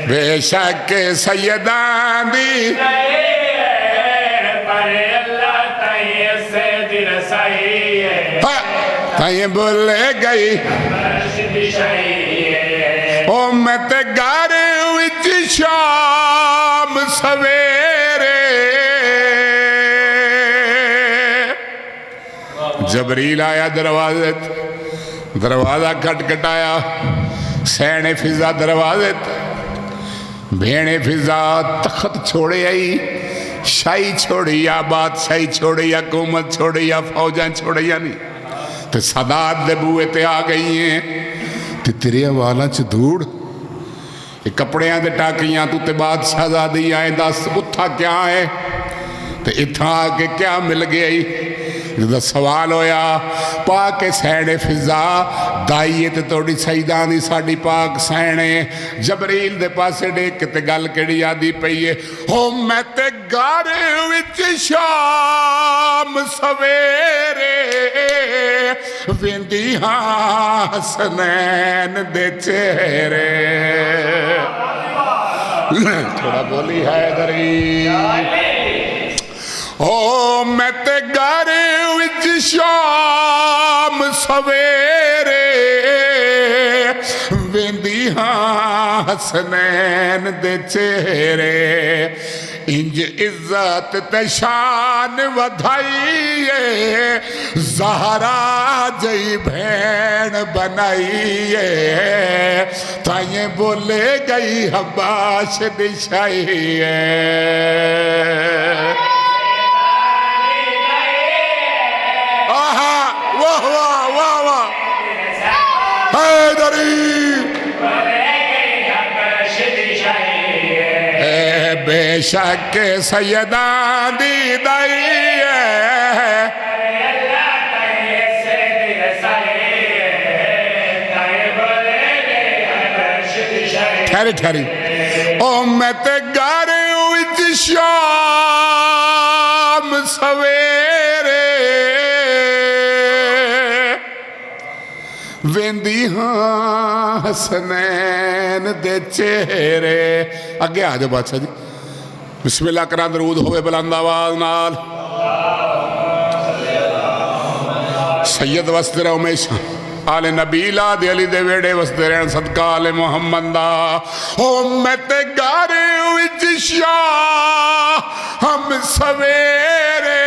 बेशक सैयदां दी ताई बोले गई ओ मैं ते घर विच शाम सवेरे जबरील आया दरवाजे, दरवाजा खटखटाया, सैने फिजा दरवाजे, भेणे फिजा तख्त छोड़े आई, शाही छोड़ी या बादशाही छोड़ी या हुकूमत छोड़ी या फौजा छोड़ी या नहीं तो सादात दे बूए ते आ गई हैं ते तेरे वाला च धूड़ कपड़ियां दे टाकियां तू ते बादशाहजादी आए दस उथा क्या है ते इत्था आके क्या मिल गया जब सवाल होया पाक सैने फिजा दाईए ते थोड़ी सईदा दी साड़ी पाक सैने जबरील दे पासे देख के ते गल केड़ी आदी पई है हो मैं ते घर विच शाम सवेरे वेंदी हां हसनैन दे चेहरे थोड़ा बोली है दरी ओ मैं ते घर विच शाम सवेरे वेंदी हां हसनैन दे चेहरे इंज इज्जत ते शान वधाइए ज़हरा जई भैन बनाइए ताइए बोले गई हबाश दिशाइए वाह वाह वाह वाह बेशक सैयदां दी दाई ठहरी ठहरी ओ मैं ते घर विच शाम सवेरे वेंदी हां हसनैन दे चेहरे अगे आ जाओ बादशाह जी बिस्मिल्लाह करा दरूद होवे बुलंद आवाज नाल सैयद वसते रहो हमेशा आले नबीला दे अली दे वेड़े वसते रहन सदका आले मुहम्मद दा ओ मैं ते घर विच शाम सवेरे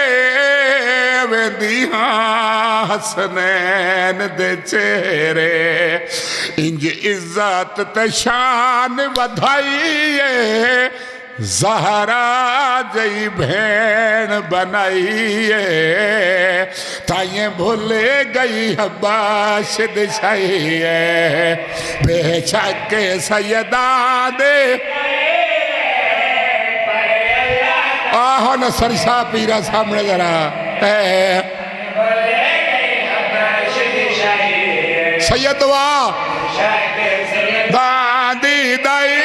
वेंदी हां हसनैन दे चेहरे इंज इज्जत ते शान वधाइए ज़हरा जई भैन बनाइए ताइए भूले गई हबाश दिशाइए बेशक सैयदा दे आहो नसर शाह पीरा सामने जरा सैयदवा दादी दाई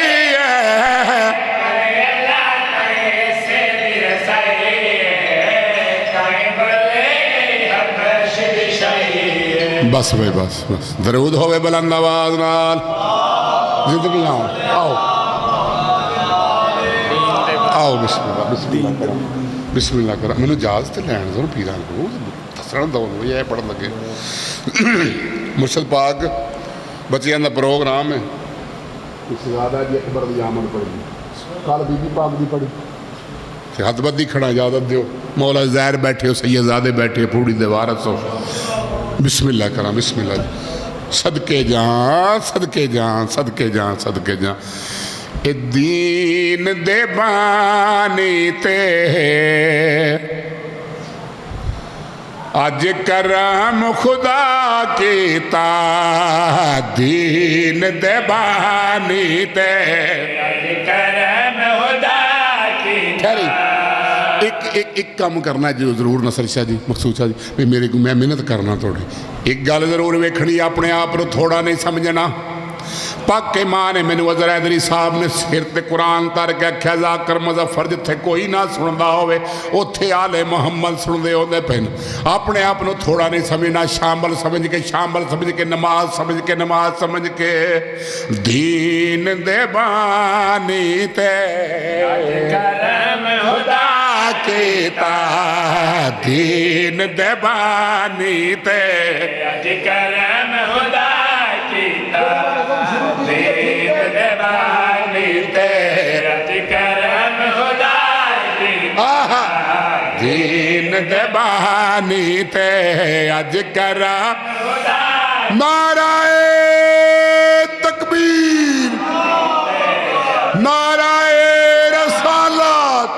बस भाई बस बस दरूद होवे बुलंद आवाज नाल जिंदगी आओ आओ आओ बिस्मिल्लाह बिस्मिल्लाह करो बिस्मिल्लाह करो मैंने इजाजत लैन दो पीरा को दसण दो ये पढ़न लगे मुर्शद पाक बच्चियां का प्रोग्राम है शहजादा जी अकबर दी आमद पढ़ी कल बीबी पाक दी पढ़ी हदबदी खड़ा इजाजत दो मौला ज़ैर बैठे हो सैयदजादे बैठे फूड़ी दे वारस हो बिस्मिल्लाह करा बिस्मिल्लाह सदके जां सदके जां सदके जां सदके जां ए दीन दे बानी ते अज करम खुदा कीता दीन दे बानी ते अज करम खुदा कीता एक काम करना जो जरूर नसर शाह जी मखसूद शाह जी भी मेरे को मैं मेहनत करना थोड़ी एक गल जरूर वेखनी अपने आप को थोड़ा नहीं समझना पक के मां ने मैनू अजर हैदरी साहब ने सिर ते कुरान तर के आख्या जाकर मुजफ्फर जिथे कोई ना सुनता होवे उत्थे आले मुहम्मद सुनते होंदे पे अपने आप को थोड़ा नहीं समझना शामिल समझ के नमाज समझ के दीन दे बानी ते करम खुदा कीता दीन दे बानी ते करम खुदा कीता दीन दे बानी ते करम खुदा कीता दीन दे बानी ते अज करा नाराए तकबीर नाराए रसालत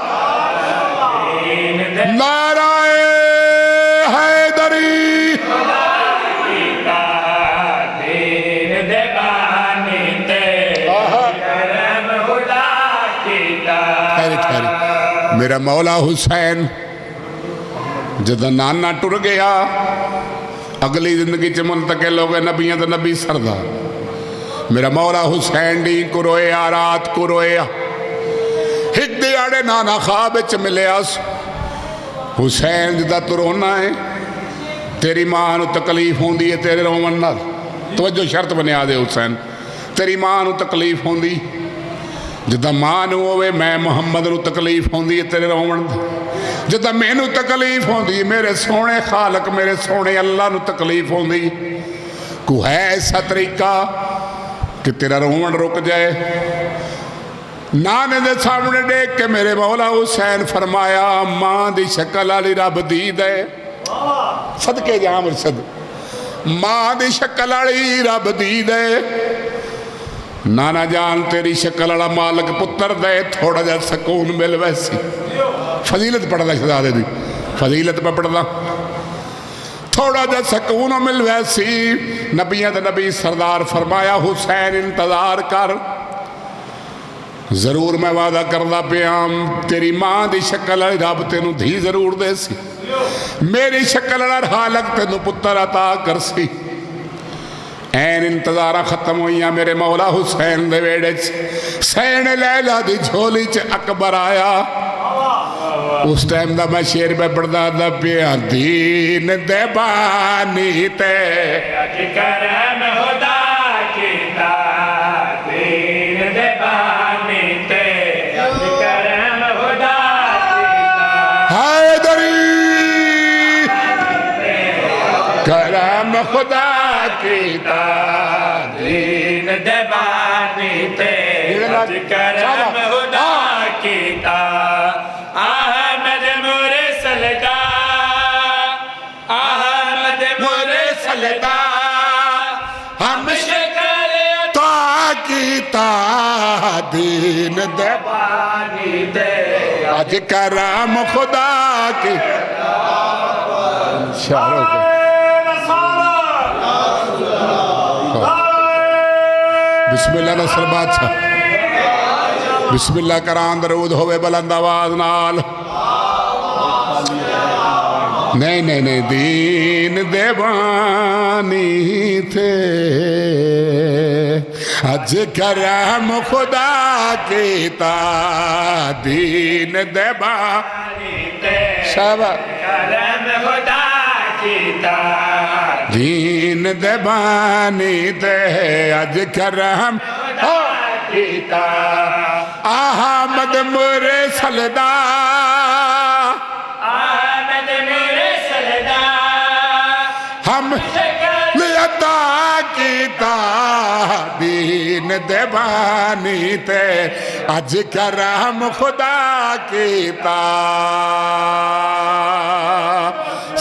नाराए हैदरी मेरा मौला हुसैन जद नाना टुर गया अगली जिंदगी च मुंतकिल हो गए नबियां दा नबी सरदार मेरा मौला हुसैन डी को रोया रात को रोया एक दिहाड़े नाना ख्वाब च मिलिया हुसैन जिदा तू रोना है तेरी मां नू तकलीफ होंदी है तेरे रोवन नाल तवज्जो शर्त बनिया दे हुसैन तेरी मां नू तकलीफ होंदी जिदा मां नू होवे मैं मुहम्मद नू तकलीफ होंदी है तेरे रोवन जिदा मैनू तकलीफ होंदी मेरे सोने खालक मेरे सोने अल्लाह नू तकलीफ होंदी को है ऐसा तरीका कि तेरा रोवन रुक जाए नाने दे सामने देख के मेरे मौला हुसैन फरमाया मां दी शक्ल वाली रब दी दे सदके जा मुर्शद मां दी शक्ल वाली रब दी दे नाना जान तेरी शक्ल वाला मालक पुत्र दे थोड़ा जा सुकून मिल वैसी फजीलत पढ़दा शहजादे दी फजीलत पे पढ़दा थोड़ा जा सुकून मिल वैसी नबियां दे नबी सरदार फरमाया हुसैन इंतजार कर जरूर मैं वादा करदा पिया तेरी मां दी शक्ल वाली रब तेनू धी जरूर दे सी मेरी शक्ल वाला हालक तेनू पुत्र अता कर सी ऐन इंतजारा खत्म हुई मेरे मौला हुसैन दे वेड़े सैन लैला दी झोली च अकबर आया उस टाइम दा मैं शेर पे पढ़दा पिया दीन दे बानी ते करम खुदा कीता दीन दे बानी ते करम खुदा कीता हैदरी करम खुदा कीता दीन दे बानी ते करम खुदा कीता अहमद मोरे सलदा अहमद मोरे सलदा हम शक्ल ता कीता दीन दे बानी ते अज करम खुदा की शारों को बिस्मिल्लाह नसर बादशाह बिस्मिल्लाह करान दरूद होवे बुलंद आवाज नाल नहीं नहीं नहीं दीन देवानी थे अज करम खुदा कीता दीन देवानी थे करम खुदा कीता दीन देवानी ते अज करम कीता अहमद मुरे सलदा अहमद मुरे सलदा हम अदा कीता दीन देवानी ते अज करम खुदा कीता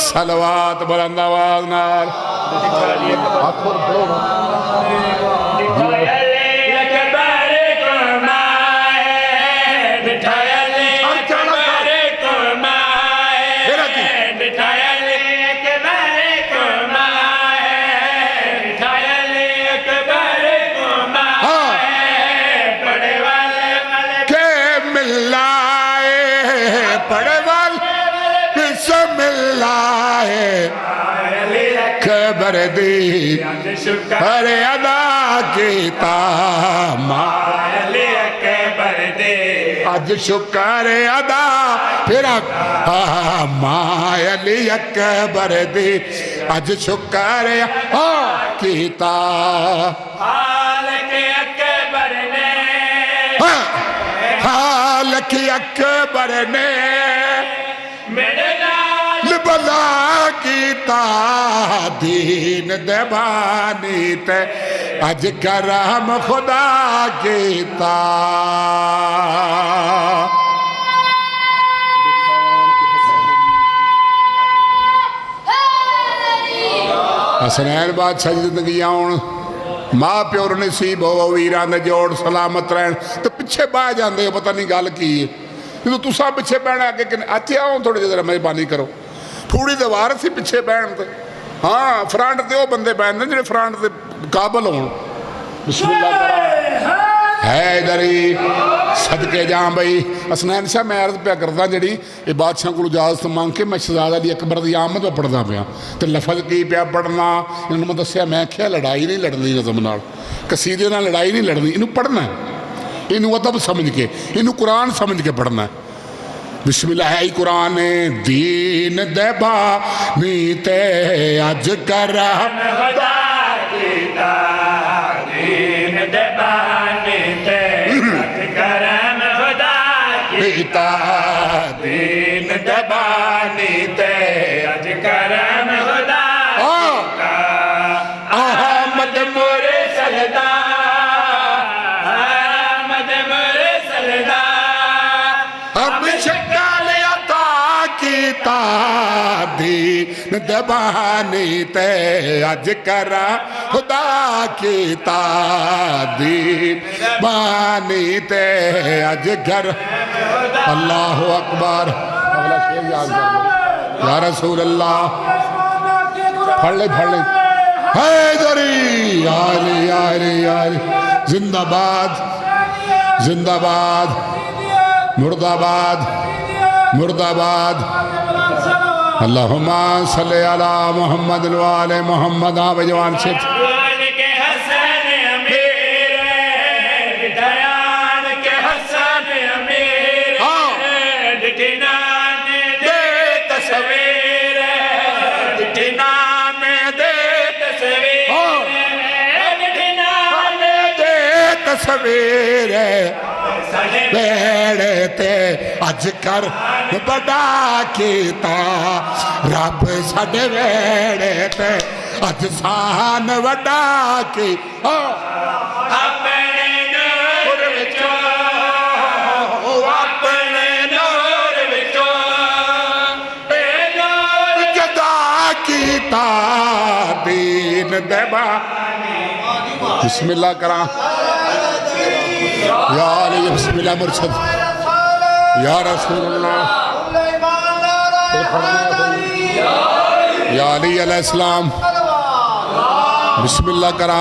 सलवात बुलंद आवाज नाल अकबर दी अरे अदा कीता माले अकबर दे अज शुक्र अदा फिर माले अकबर दी अज शुक्र कीता हाल के अकबर ने भला कीता दीन दबानी ते अज करम खुदा कीता हसनैन बादशाह की जिंदगी आउण माँ प्यो नसीब हो वीरां दे जोड़ सलामत रहन तो पिछे बह जाते हो पता नहीं गल की है जो तुसा पिछे बहना अगे अच्छे आओ थोड़े जरा मेहरबानी करो थोड़ी तो वार सी पिछे बहन ते हाँ फ्रंट ते वो बंदे बहते जो फ्रंट ते काबल हो है इधर ही सदके जा बई हसनैन शाह मैं अर्ज पिया करदा जी ये बादशाह को इजाजत मंग के मैं शहजादा अली अकबर की आमद में पढ़दा पिया तो लफज की पिया पढ़ना इन्होंने मैं दसिया मैं क्या लड़ाई नहीं लड़नी नज़म नाल कसीदे नाल लड़ाई नहीं लड़नी इनू पढ़ना इनू अदब समझ के इनू कुरान समझ के पढ़ना बिस्मिल्लाह है कुरान दीन दबा नीते अज कर दीन दबा नीते अज करम खुदा कीता दीन दबा नीते अज करम खुदा अहमद मोरे सलदा अहमद मोरे सलदा अब शक्ल अता कीता दीन दबानी ते अज करा खुदा कीता दीन बानी ते अज घर अल्लाह अकबर अगला शेर याद कर या रसूल अल्लाह फड़ ले हैदरी आले आले आले जिंदाबाद जिंदाबाद मुर्दाबाद मुर्दाबाद अल्लाहुम्मा सल्ली अला मुहम्मद व आले मुहम्मद जवान से सवेरे बेड़े ते अज कर बड़ा कीता रब साडे वेड़े ते अज सान वड्डा की अपने नूर विचों अपने नूर विचों जदा कीता दीन दबा बिस्मिल्लाह करा या अली बिस्मिल्लाह मुर्शद या रसूल अल्लाह या अली अलैहिस्सलाम बिस्मिल्लाह करा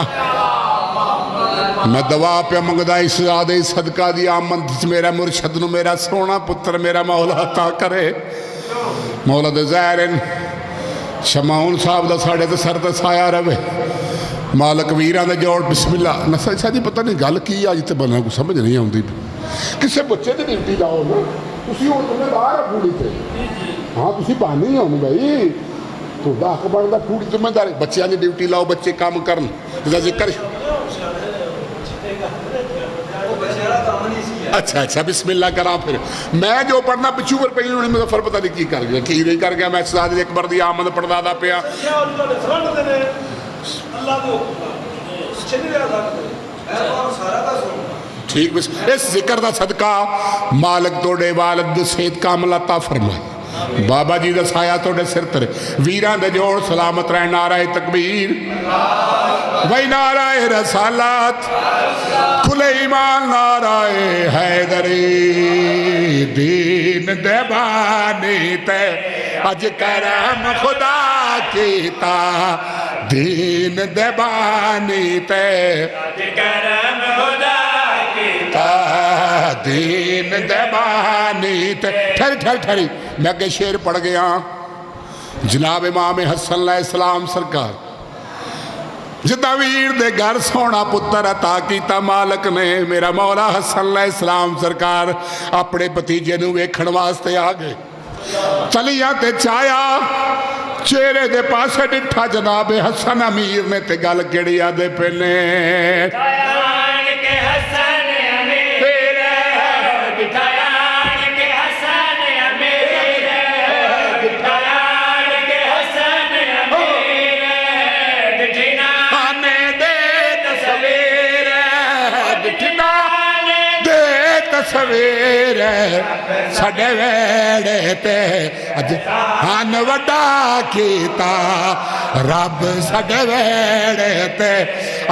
मैं दवा पे मंगदा इस आदे सदका दी आमद मेरा मुर्शद नु मेरा सोना पुत्र मेरा मौला अता करे मौला दे ज़ाहिरन शमाउन साहब दा साढ़े ते सर ते साया रवे मालक वीरां दे जोड़ बिस्मिल्लाह नसा शाह जी पता नहीं गल की अज तो बना कुछ समझ नहीं आती किसी बच्चे की ड्यूटी लाओ ना तुम हम जिम्मेदार हो पूरी से हाँ तुम बहाने हो भाई तुहाडा हक बनता पूरी जिम्मेदारी बच्चों की ड्यूटी लाओ बच्चे काम करन जिक्र अच्छा अच्छा बिस्मिल्लाह करा फिर मैं जो पढ़ना पिछू पर पी होनी मुजफ्फर पता नहीं की कर गया की नहीं कर गया मैं शहजादे अकबर की आमद पढ़दा पिया ठीक इस जिक्र का सदका मालक तोड़े वालद सेहत कामल अता फरमाए बाबा जी का साया तोड़े सिर तर वीरां दे जोड़ सलामत रह नाराए तकबीर वही नाराए रसालत खुले ईमान नाराए हैदरी दीन दबानी ते अज करम खुदा कीता दीन दबानी ते अज करम खुदा कीता दीन दबानी ते ठहरी ठहरी ठहरी मैं अगे शेर पढ़ गया जनाब इमाम हसन अलैहिस्सलाम सरकार जिदा वीर दे घर सोना पुत्र अता किया मालक ने, मेरा मौला हसन अलैहिस्सलाम सरकार अपने भतीजे नूं वेखण वास्ते आ गए। तलियां ते चाया चेहरे दे पासे डिठा जनाब हसन अमीर ने ते गल केड़ी आदे पे ने सवेरे साडे वेड़े ते अज हन वड्डा कीता रब, साडे वेड़े ते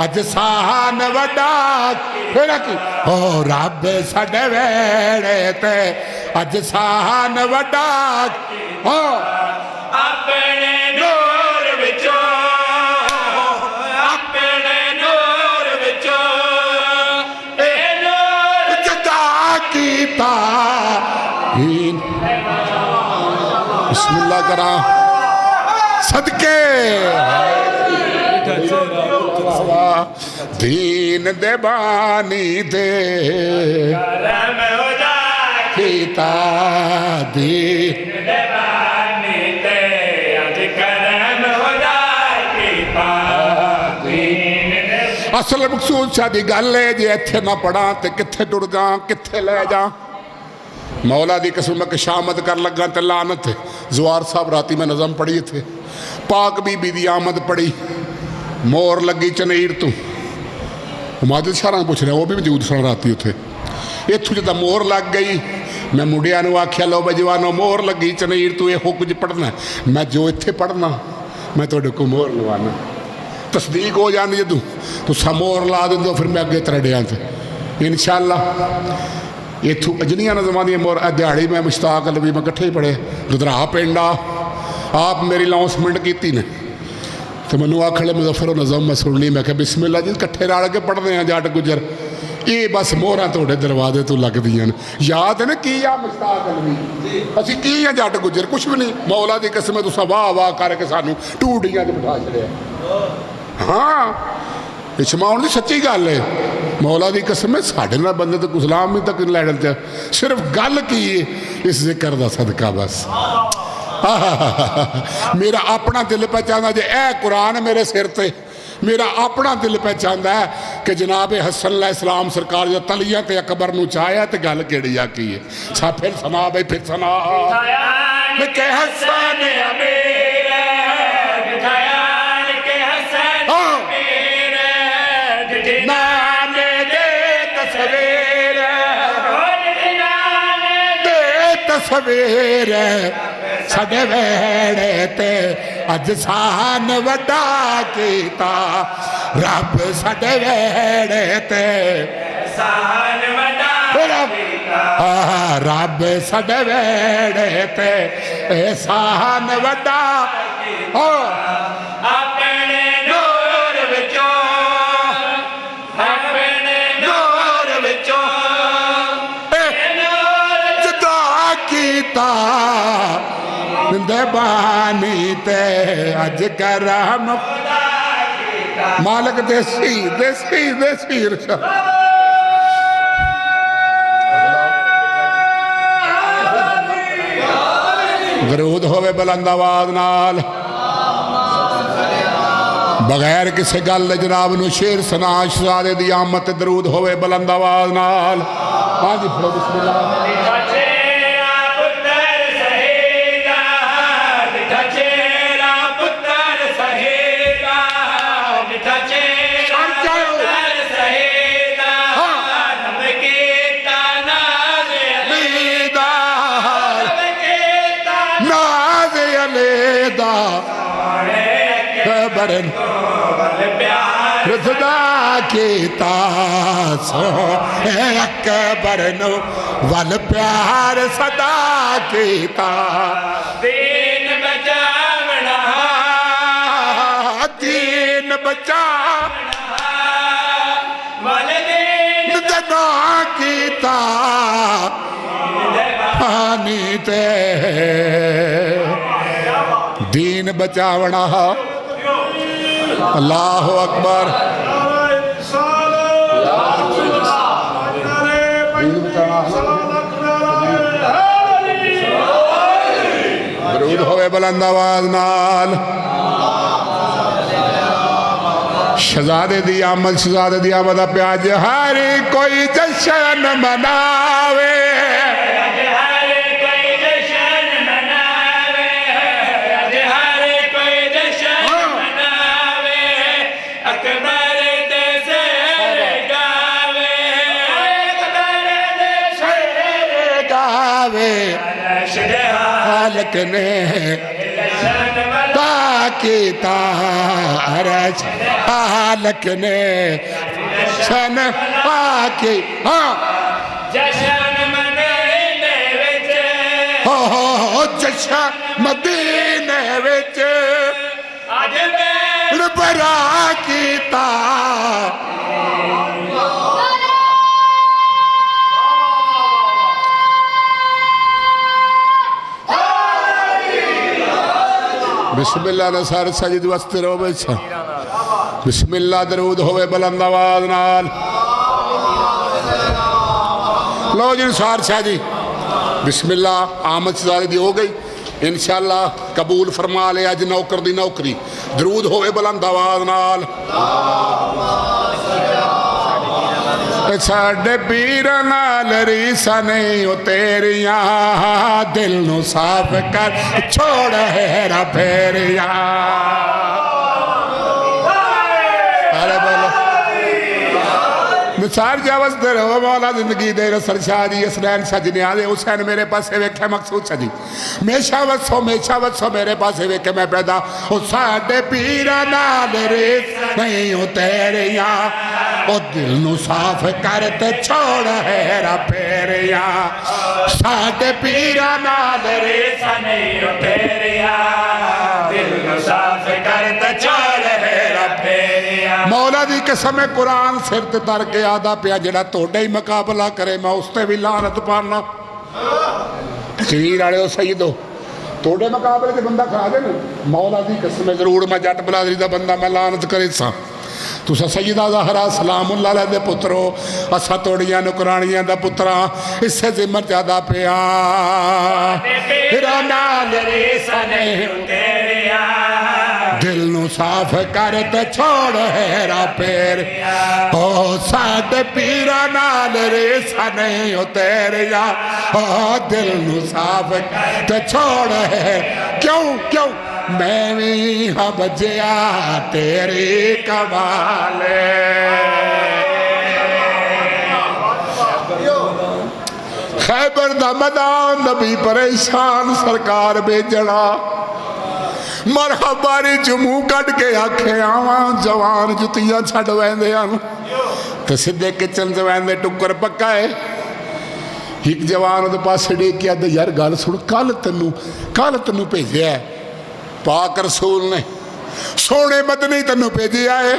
अज साहन वड्डा फिर की ओ रब, साडे वेड़े ते अज साहन वड्डा हो अपने नूर विचों बिस्मिल्लाह करा सदके दीन दे बानी दे कीता दीन दे बानी दे अज करम खुदा कीता दीन। असल मकसूद शादी गल है जे इत्थे ना पढ़ा ते कित्थे टुर जा कित्थे ले जा। मौला दी कसम के शामद कर लगा तो लानत जवार साहब राती में नज़म पढ़ी थे पाक बीबी दी आमद पढ़ी मोर लगी चनेर तू माजिद शाह पूछ रहे वो भी मौजूद सन राती उत्थे इत्थों जिदा मोर लग गई मैं मुंडिया आख्या लो भाई जवानो मोर लगी चनेर तू यो कुछ पढ़ना मैं जो इत्थे पढ़ना मैं तुहाडे को मोर लवाना तस्दीक हो जाती जदों तुसा मोर ला दो फिर मैं अगे तरड़िया से इंशाअल्लाह इतों अजनिया नज़मां दी मोर दिहाड़ी मैं मुश्ताक लवी मैं कट्ठे ही पढ़े दुधरा पिंड आप मेरी अनाउंसमेंट की ने तो मैनू आखले मुजफ्फर नज़म मैं सुन ली मैं क्या बिस्मिल्लाह जी कट्ठे रल के पढ़ते हैं जट गुजर ये बस मोहर थोड़े दरवाजे तो लगदियां याद है ना की आ मुश्ताक लवी असी की आ जट गुजर कुछ भी नहीं मौला दी कसम तुसा वाह वाह करके सानू टूटियां च बिठा छड़िया। हाँ इशमाउन की सच्ची गल है मौला दी कसम है साढ़े नाल बंदे तो गुलाम भी तक लैन च सिर्फ गल की है इस जिक्र का सदका बस मेरा अपना दिल पहचानता जे ए कुरान मेरे सिर ते मेरा अपना दिल पहचानता है कि जनाब हसन अलैहिस्सलाम सरकार जो तलियां ते अकबर नूं चाया तो गल केड़ी आ की है सा फिर सुना भाई फिर सुना के हसन सवेर साडे वेड़े ते अज सान वड्डा कीता रब साडे वेड़े ते सान वड्डा कीता रब साडे वेड़े ते सान वड्डा ओ अपने नूर विचों अपने नूर विचों बानी ते अज करम मालक देसी देसी देसी दरूद होवे बुलंद आवाज नाल बगैर किसी गल जनाब नूं शेर सुना शहजादे दी आमद दरूद होवे बुलंद आवाज नाल। हाँ जी फिर बिस्मिल्लाह कीता सो अकबर नो वल प्यार सदा कीता दीन बचावना दीन बचावना वल दीन जदा कीता पानी ते बचावना। अल्लाह अकबर। दरूद होवे बुलंद आवाज नाल। शहजादे दी आमद, शहजादे दी आमद प्याज हर कोई जश्न मनावे, हालक ने ताकि तारज हालक ने शन आके हाँ जशन मदीने विच हो जशन मदीने विच अज मैं बरा कीता। बिस्मिल्लाह ने सारे सजद वास्ते रहो बेचा। बिस्मिल्लाह दरूद होवे बुलंद आवाज नाल। लो जी निसार शाह जी बिस्मिल्लाह आमद शहजादे दी हो गई। इंशाअल्लाह कबूल फरमा ले अज नौकर दी नौकरी। दरूद होवे बुलंद आवाज नाल। साडे पीर नाल रीसा नहीं ओ तेरिया, दिल नू साफ कर छोड़ हेरा फेरिया। अरे बोलो निसार जावस दे रहो मौला जिंदगी दे रसल शाह जी हसनैन सजने आदे हुसैन मेरे पासे वेखे मकसूद शाह जी मेशा वसो मेरे पासे वेखे मैं पैदा ओ साडे पीर नाल रीसा नहीं ओ तेरिया, ओ दिल नू साफ कर ते छोड़ हेरा फेरिया। साडे पीरा नाल रेसा नहीं ओ तेरिया, दिल नू साफ कर ते छोड़ हेरा फेरिया। मौला दी कसम कुरान सिर ते तर के आदा पिया जेड़ा तोड़े ही मुकाबला करे मैं उसते भी लानत पाना। शरीर वाले सईदो तोड़े मुकाबले ते बंदा खा दे मौला दी कसम जरूर मैं जट बलादरी दा बंदा मैं लानत करे सा। तुसा सईदा ज़हरा सलामुल्लाह अलैह दे पुत्रो असा तोड़ियां नुकरानियां दा पुत्रा इसे जिम्मत ज्यादा पिया दिल नू साफ कर ते छोड़ हेरा फेर ओ साडे पीरा नाल रेसा नहीं ओ तेरिया, ओ दिल नू साफ कर ते छोड़ है। क्यों क्यों मैं भी हाँ बजिया तेरी कमाले। खैबर दा मैदान नबी परेशान सरकार बेजड़ा मरहबारी जमू कट के आखे आवा जवान जुतियां छड़ वैंदे तो सीधे किचन च वैंदे टुकर पक्का है। एक जवान उहदे पासे डेकिया ते यार गल सुन कल तेनू भेजिया पाक रसूल ने सोने मदनी तेनों भेजिया है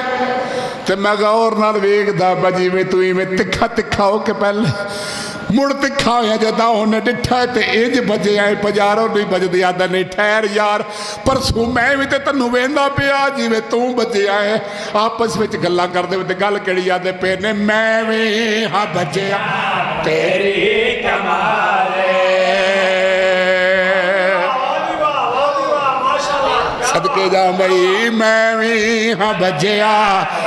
तो मैं गौर नाल वेखदा जिवें तू इवें तिखा तिखा हो के पहले मुड़ तिखा होया जदा उन्हें डिठा तो इंज बजे आए पजारो नहीं बजदी आदा नहीं ठहर यार परसों मैं भी तो तेनों वेंदा पिया जिवें तू बजे आए। आपस में गल्लां करदे ते गल किहड़ी आदे पे ने मैं भी हाँ बजिया तेरी कमाले। सदके जा मई मैं भी हाँ बजिया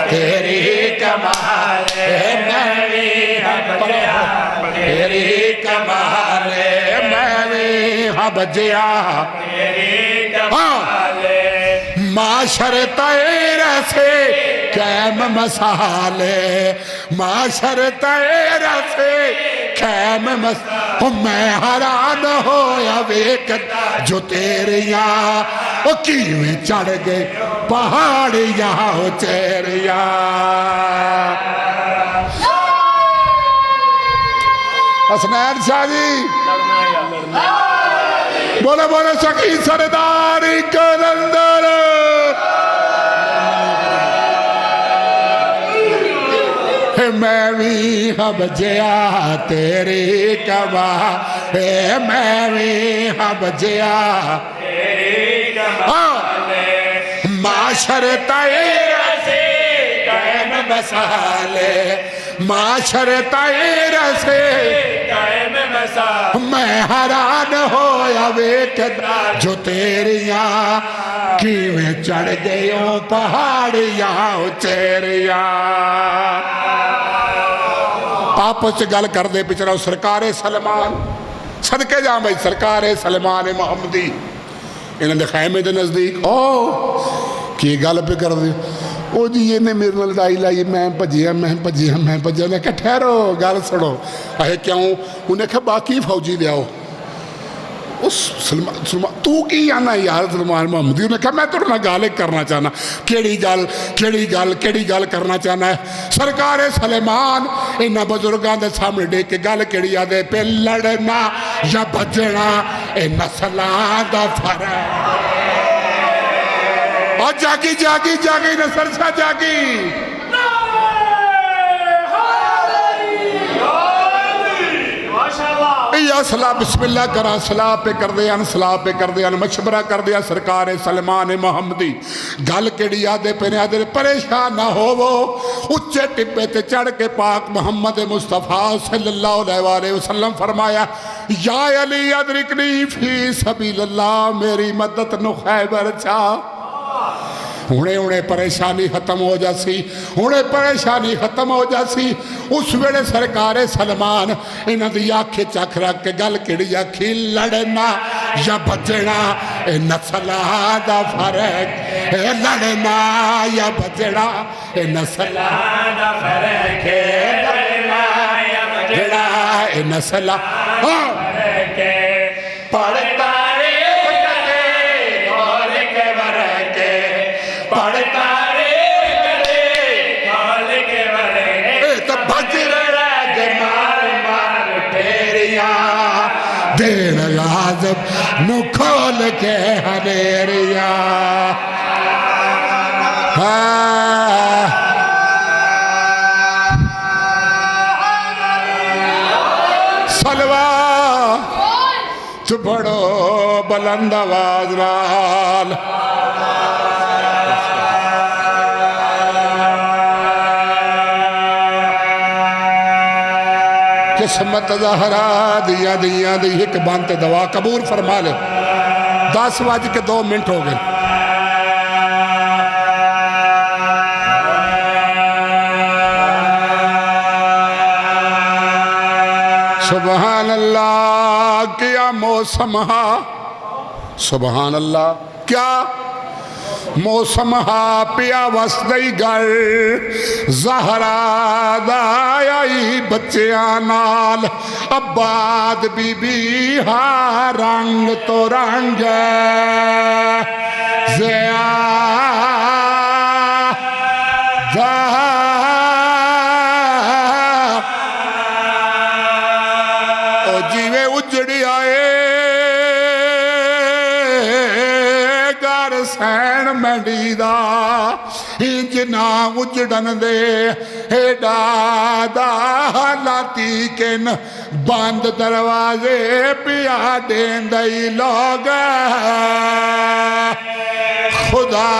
तेरी कमाले, मैं भी हाँ बजिया तेरी कमाले, मैं भी हाँ बजिया तेरी कमाले। माशर तेरा से कैम मसाले, माशर तेरा से कैम मस मैं हैरान होया वेख जो तेरिया ओ किवें चढ़ गए पहाड़िया हो चेरिया। हसनैन शाह जी बोले बोले सखी सरदार कलंदर मैं भी हाँ बजिया तेरी कमा मैं भी हाँ बजिया हाँ माशर तायरा से कायम बसाले, माशर तायरा से कायम बसा। मैं हैरान होया वेखदा जो तेरिया किवें चढ़ गयो पहाड़ियां उचेरिया। आपस च गल करदे पिछड़ा सरकारे सलमान सदके जा भाई, सरकारे सलमान मोहम्मदी इन्हां दे खैमे दे नज़दीक। ओ की गल पे कर दे, ओ जी इन्हें मेरे नाल लड़ाई लाई, मैं भजिया मैं भजिया मैं भजिया। उन्हें कहा ठहरो गल सुनो। अहे क्यों? उन्हें कहा बाकी फौजी लियाओ। उस सलमान तू की आना यार सलमान मोहम्मदी? उन्हें कहा मैं तेरे नाल गल करना चाहना। केड़ी गल केड़ी गल केड़ी गल करना चाहना है? सरकारे सलेमान इन्हां बुजुर्गों के सामने देख के गल केड़ी आदे पे, लड़ना या बचना ए नस्लां दा फर्क। और जागी जागी जागी नसर सा जागी। या सलाह बिस्मिल्लाह करा, सलाह पे कर दे सलाह पे कर दे मशवरा कर दिया। सरकार सलमान मोहम्मदी गल केड़ी आदे पे आदे परेशान ना होवो। उच्चे टिब्बे ते चढ़ के पाक मोहम्मद मुस्तफा सल्लल्लाहु अलैहि वसल्लम फरमाया, या अली अदरिकनी फी सबीलिल्लाह, मेरी मदद नु खैबर चा। हुणे हुणे परेशानी खत्म हो जासी, हुणे परेशानी खत्म हो जासी। उस वेले सरकारे सलमान इन्हां दी आखे चख रख के गल केड़ी आखी, लड़ना या बचना ए नस्लां दा फर्क। ए लड़ना या बचना ए नस्लां दा फर्क है, लड़ना या बचना ए नस्लां दा फर्क है। पढ़ता देन लाजब नु खोल के हनेरिया। सलवा तू बड़ो बुलंद आवाज नाल किस्मत ज़हरा दिया दिया दी एक बंद दवा कबूल फरमा ले। 10:02 हो गए। सुबहान अल्लाह, क्या मौसम हा, सुबहान अल्लाह क्या मौसम हा। पिया वसदई घर ज़हरा दाई बच्चियां नाल, अब्बाद बीबी हा रंग तो रंग ज़िया ओ जीवे उजड़ी आए सैन मंडी दा, इंज ना उजड़न दे हेडा दा लाती किन बंद दरवाजे पिया देंदई लोग। खुदा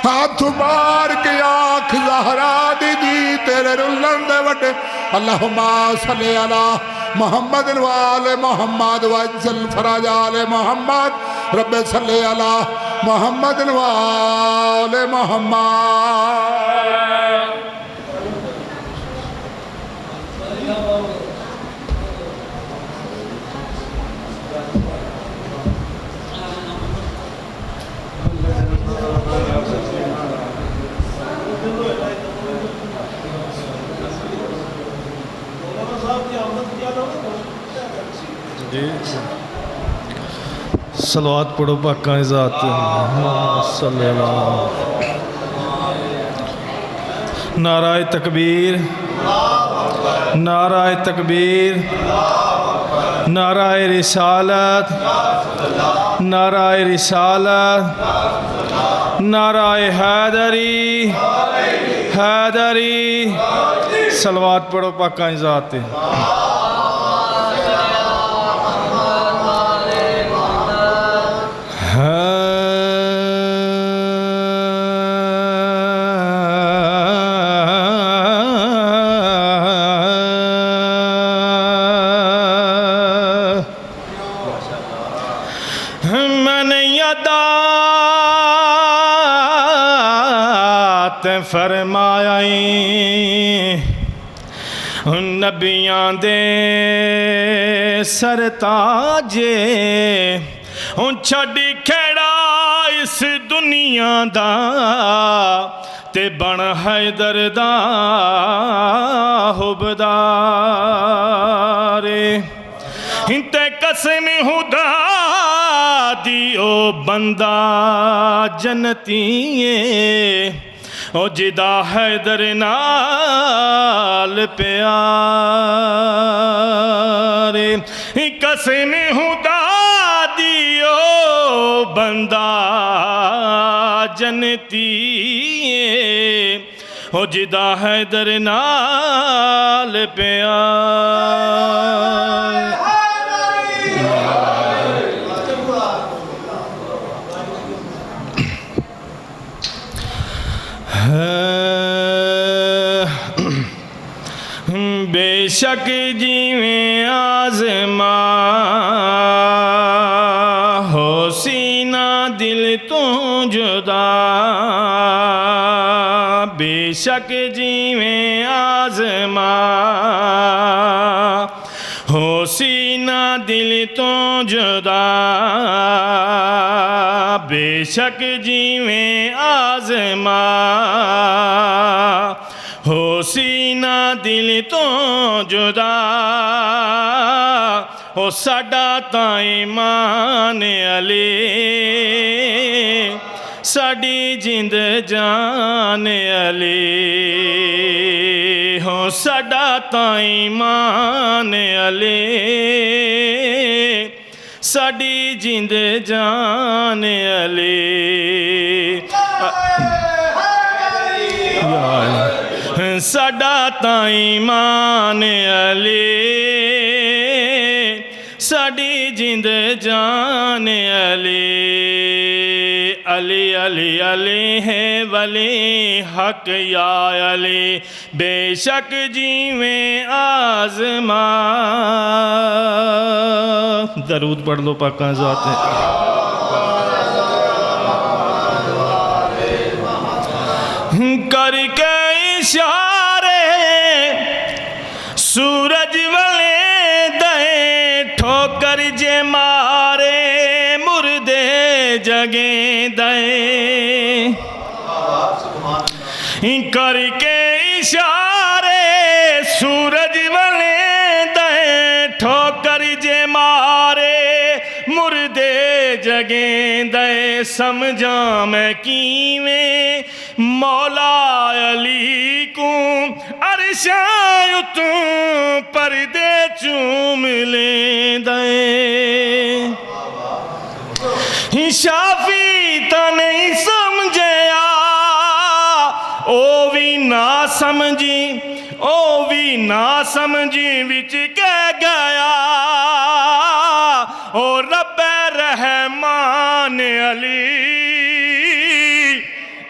हाथ मार के आख ज़हरा दी तेरे रुलन दे वटे। अल्लाहुम्मा सल्ली अला मोहम्मद वाले मोहम्मद वजल फराज आले मोहम्मद रब्बे सल्ले अला मोहम्मद वाले मोहम्मद। सलवात पढ़ो पाका ज़ात नाराए तकबीर नाराए तकबीर नाराए रिसालत नाराए रिसालत नाराए हैदरी हैदरी। सलवात पढ़ो पाका ज़ात। हाँ ते फरमाया नबियां दे सरताजे हुण छड्डी खेड़ा इस दुनिया दा ते बन हैदर दा हुबदारे ते कसम खुदा दी ओ बंदा जन्नती ओ जिदा हैदर नाल प्यारे कसम खुदा दी ओ बंदा जन्नती ओ जिदा हैदर नाल प्यार बेशक जिवें आज़मा हो सीना दिल तो जुदा बेशक जिवें आज़मा हो सीना दिल तो जुदा बेशक जिवें आज़मा हो सीना दिल तो जुदा हो साडा तां ईमान अली साडी जिंद जान अली हो साडा तां ईमान अली साडी जिंद जान अली साडा तां ईमान अली साडी जिंद जान अली अली अली अली है वली हक या अली बेशक जीवें आज़मा दरूद पढ़ लो पाका ज़ात करके इशारे सूरज वले दे ठोकर जे मारे मुर्दे जगे दे करके इशारे सूरज वले दे ठोकर जे मारे मुर्दे जगे दे समझा मैं कीवें मौला अली को अरशां तू परदे चूम ले दे शाफी तो नहीं समझया ओ भी ना समझी ओ भी ना समझी विच कह गया ओ रब्बे रहमान अली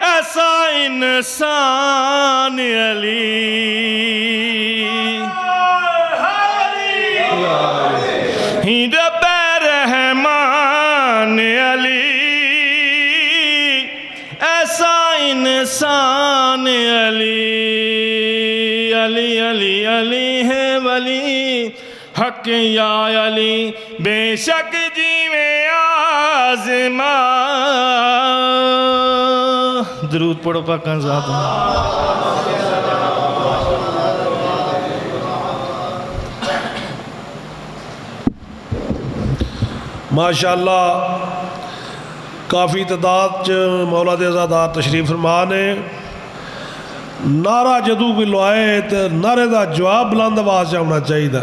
ऐसा इंसान अली रब्बे रहमान अली ऐसा इंसान अली अली अली अली है वली हक या अली बेशक जीवें आज़मा दरूद पढ़ो पाका ज़ात माशाअल्लाह काफ़ी तादाद च मौला दे अज़ादार तशरीफ फरमा ने नारा जदों भी लवाए तो नारे का जवाब बुलंद आवाज़ च आना चाहिए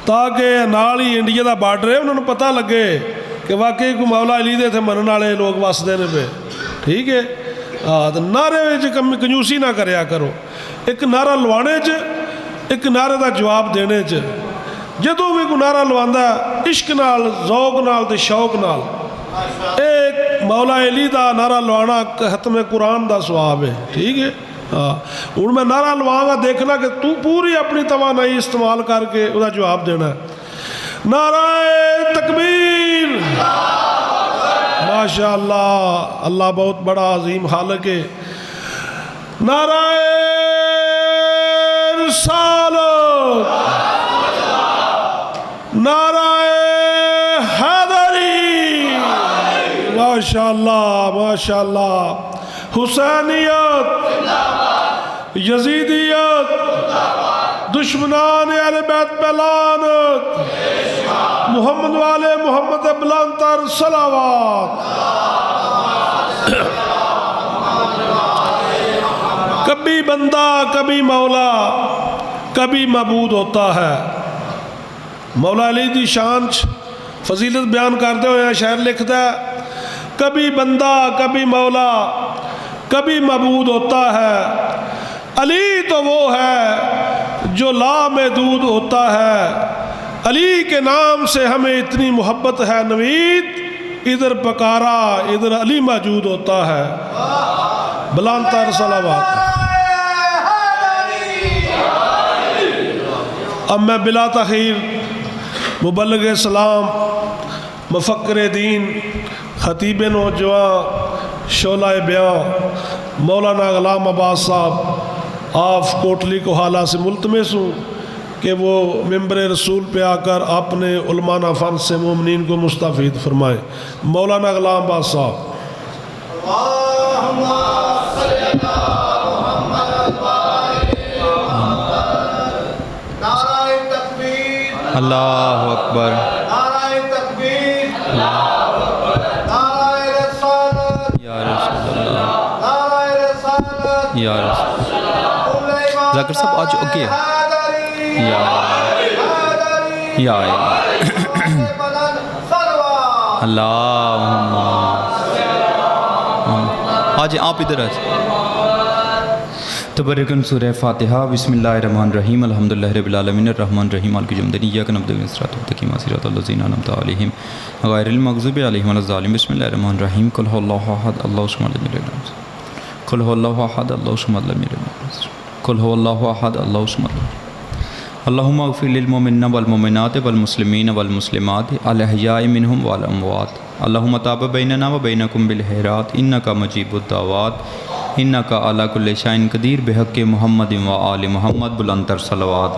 ताकि नाल ही इंडिया का बार्डर है उन्होंने पता लगे कि वाकई कोई मौला अली दे इत्थे मनन वाले लोग वसदे ने पे ठीक है हाँ तो नारे कंजूसी ना करया करो एक नारा लवाने च एक नारे का जवाब देने च जदों भी कोई नारा लवांदा इश्क नाल ज़ौक नाल ते शौक नाल एक मौला अली का नारा लवाना खत्म कुरान का सवाब है ठीक है हाँ हूँ मैं नारा लवांगा देखना कि तू पूरी अपनी तवानाई इस्तेमाल करके उसका जवाब देना नाराए तकबीर माशाअल्लाह अल्लाह बहुत बड़ा अजीम खालिक है नाराए रिसालत, नाराए हैदरी, माशाअल्लाह माशाअल्लाह। हुसैनियत, यजीदियत, दुश्मनान अहले बैत पे लानत, मोहम्मद वाले मोहम्मद बुलंदतर सलावत। कभी बंदा कभी मौला कभी मबूद होता है। मौला अली दी शान फजीलत बयान करते हुए शायर लिखता है, कभी बंदा कभी मौला कभी मबूद होता है। अली तो वो है जो लामहदूद होता है। अली के नाम से हमें इतनी मोहब्बत है नवीद, इधर पकारा इधर अली मौजूद होता है। बुलंदतर सलावत। अब मैं बिला तखीर मुबल्लिग सलाम, मुफक्किर दीन, खतीब नौजवान, शोला बयां मौलाना गुलाम अब्बास साहब आप कोटली को हाला से मुल्तमस हूँ कि वो मिंबर रसूल पे आकर अपने उलमाना फ़न से मोमिनीन को मुस्तफ़ीद फरमाएँ। मौलाना गुलाम अब्बास साहब। अल्लाह अकबर। या रसूलल्लाह। जाकिर साहब आज ओके या अल्लाह। आज आप इधर आज तबरकन सूरह फातिहा। बिस्मिल्लाहिर्रहमानिर्रहीम अल्हम्दुलिल्लाहि रब्बिल आलमीन अर्रहमानिर रहीम मालिकि यौमिद्दीन इय्याका नअबुदु व इय्याका नस्तईन सिरातल लज़ीना अनअमता अलैहिम गैरिल मग़ज़ूबि अलैहिम वलज़्ज़ालिमीन। बिस्मिल्लाहिर्रहमानिर्रहीम कुल हुवल्लाहु अहद अल्लाहु समद लम यलिद वलम यूलद कुल हुवल्लाहु अहद अल्लाहु समद लम यलिद वलम यूलद कुल हुवल्लाहु अहद अल्लाहु समद। अल्लाहुम्मा अग़फ़िर लिल मुमिनीना वल मुमिनात वल मुस्लिमीन वल मुस्लिमात अल अहयाइ मिनहुम वल अमवात। अल्लाहुम्मा ताब बैनना व बैनकुम बिल खैरात इन्नका मुजीबुद दावात इन्नका अला कुल्लि शैइन कदीर बिहक़्क़ि मुहम्मद व आलि मुहम्मद बुलंदतर सलावत।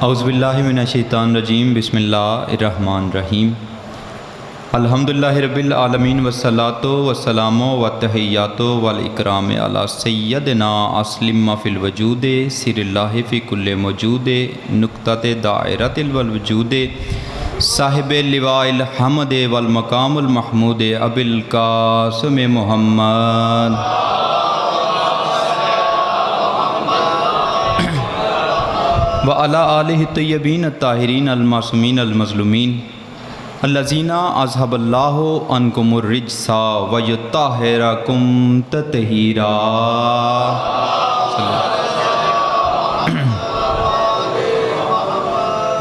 औज़ु बिल्लाहि मिनश शैतानिर रजीम। बिस्मिल्लाहिर्रहमानिर्रहीम। अल्हम्दुलिल्लाहि रब्बिल आलमीन वस्सलातु वस्सलामु वत्तहिय्यातु वल इकराम अला सय्यदिना अस्लिम फिल वजूदे सिरिल्लाहि फी कुल्ले मौजूदे नुक्तते दायरतिल वल वजूदे साहिबे लिवाइल हमदे वल मकामुल महमूदे अबिल कासिम मुहम्मद। व अला आलिहि तय्यबीन ताहिरीन अल मासूमीन अल मज़लूमीन अल्लज़ीना अज़हबल्लाहु अन्कुमुर रिज्सा व युत्ताहिरकुम तत्हीरा।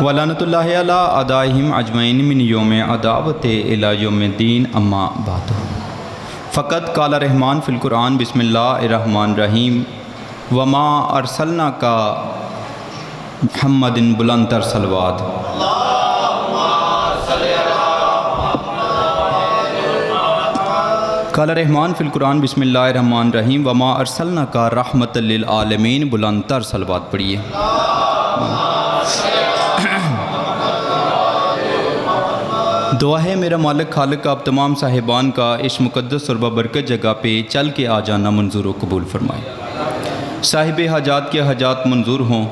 वलानतुल्लाहि अला अदाइहिम अजमईन मिन यौम अदावते इला यौमिद्दीन अम्मा बाद। फ़क़त क़ाल रहमान फ़िल क़ुरआन बिस्मिल्लाहिर्रहमानिर्रहीम वमा अरसलनाका मुहम्मदिन बुलंदतर सलावत। क़ाल रहमान फ़िल क़ुरआन बिस्मिल्लाहिर्रहमानिर्रहीम वमा अरसलनाका रहमतल लिल आलमीन बुलंदतर सलावत पढ़िए। दुआ है मेरा मालिक खालिक आप तमाम साहिबान का इस मुक़द्दस और बरकत जगह पे चल के आ जाना मंजूर व कबूल फरमाए। साहिब हाजात के हाजात मंजूर हों।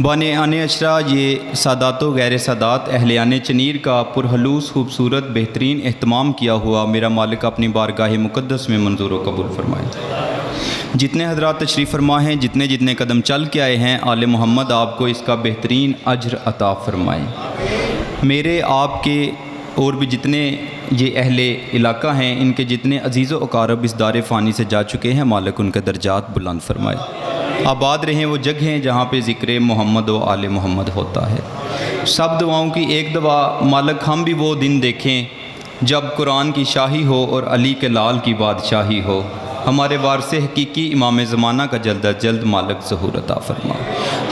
बाने आने अशरा ये सादात व गैर सादात अहले आने चनीर का पुरहलूस खूबसूरत बेहतरीन एहतमाम किया हुआ मेरा मालिक अपनी बारगाह मुक़द्दस में मंजूर व कबूल फरमाए। जितने हज़रात तशरीफ़ फरमा हैं, जितने जितने कदम चल के आए हैं, आले मोहम्मद आपको इसका बेहतरीन अज्र अता फ़रमाए। मेरे आपके और भी जितने ये अहले इलाका हैं, इनके जितने अजीज़ व अकारब इस दार फ़ानी से जा चुके हैं, मालिक उनके दर्जात बुलंद फरमाए। आबाद रहें वो जगहें जहाँ पे ज़िक्र मोहम्मद व आले मोहम्मद होता है। सब दुआओं की एक दुआ, मालिक हम भी वो दिन देखें जब कुरान की शाही हो और अली के लाल की बादशाही हो। हमारे वारिस हकीकी इमाम ज़माना का जल्द अज जल्द मालिक ज़हूर अता फ़रमा।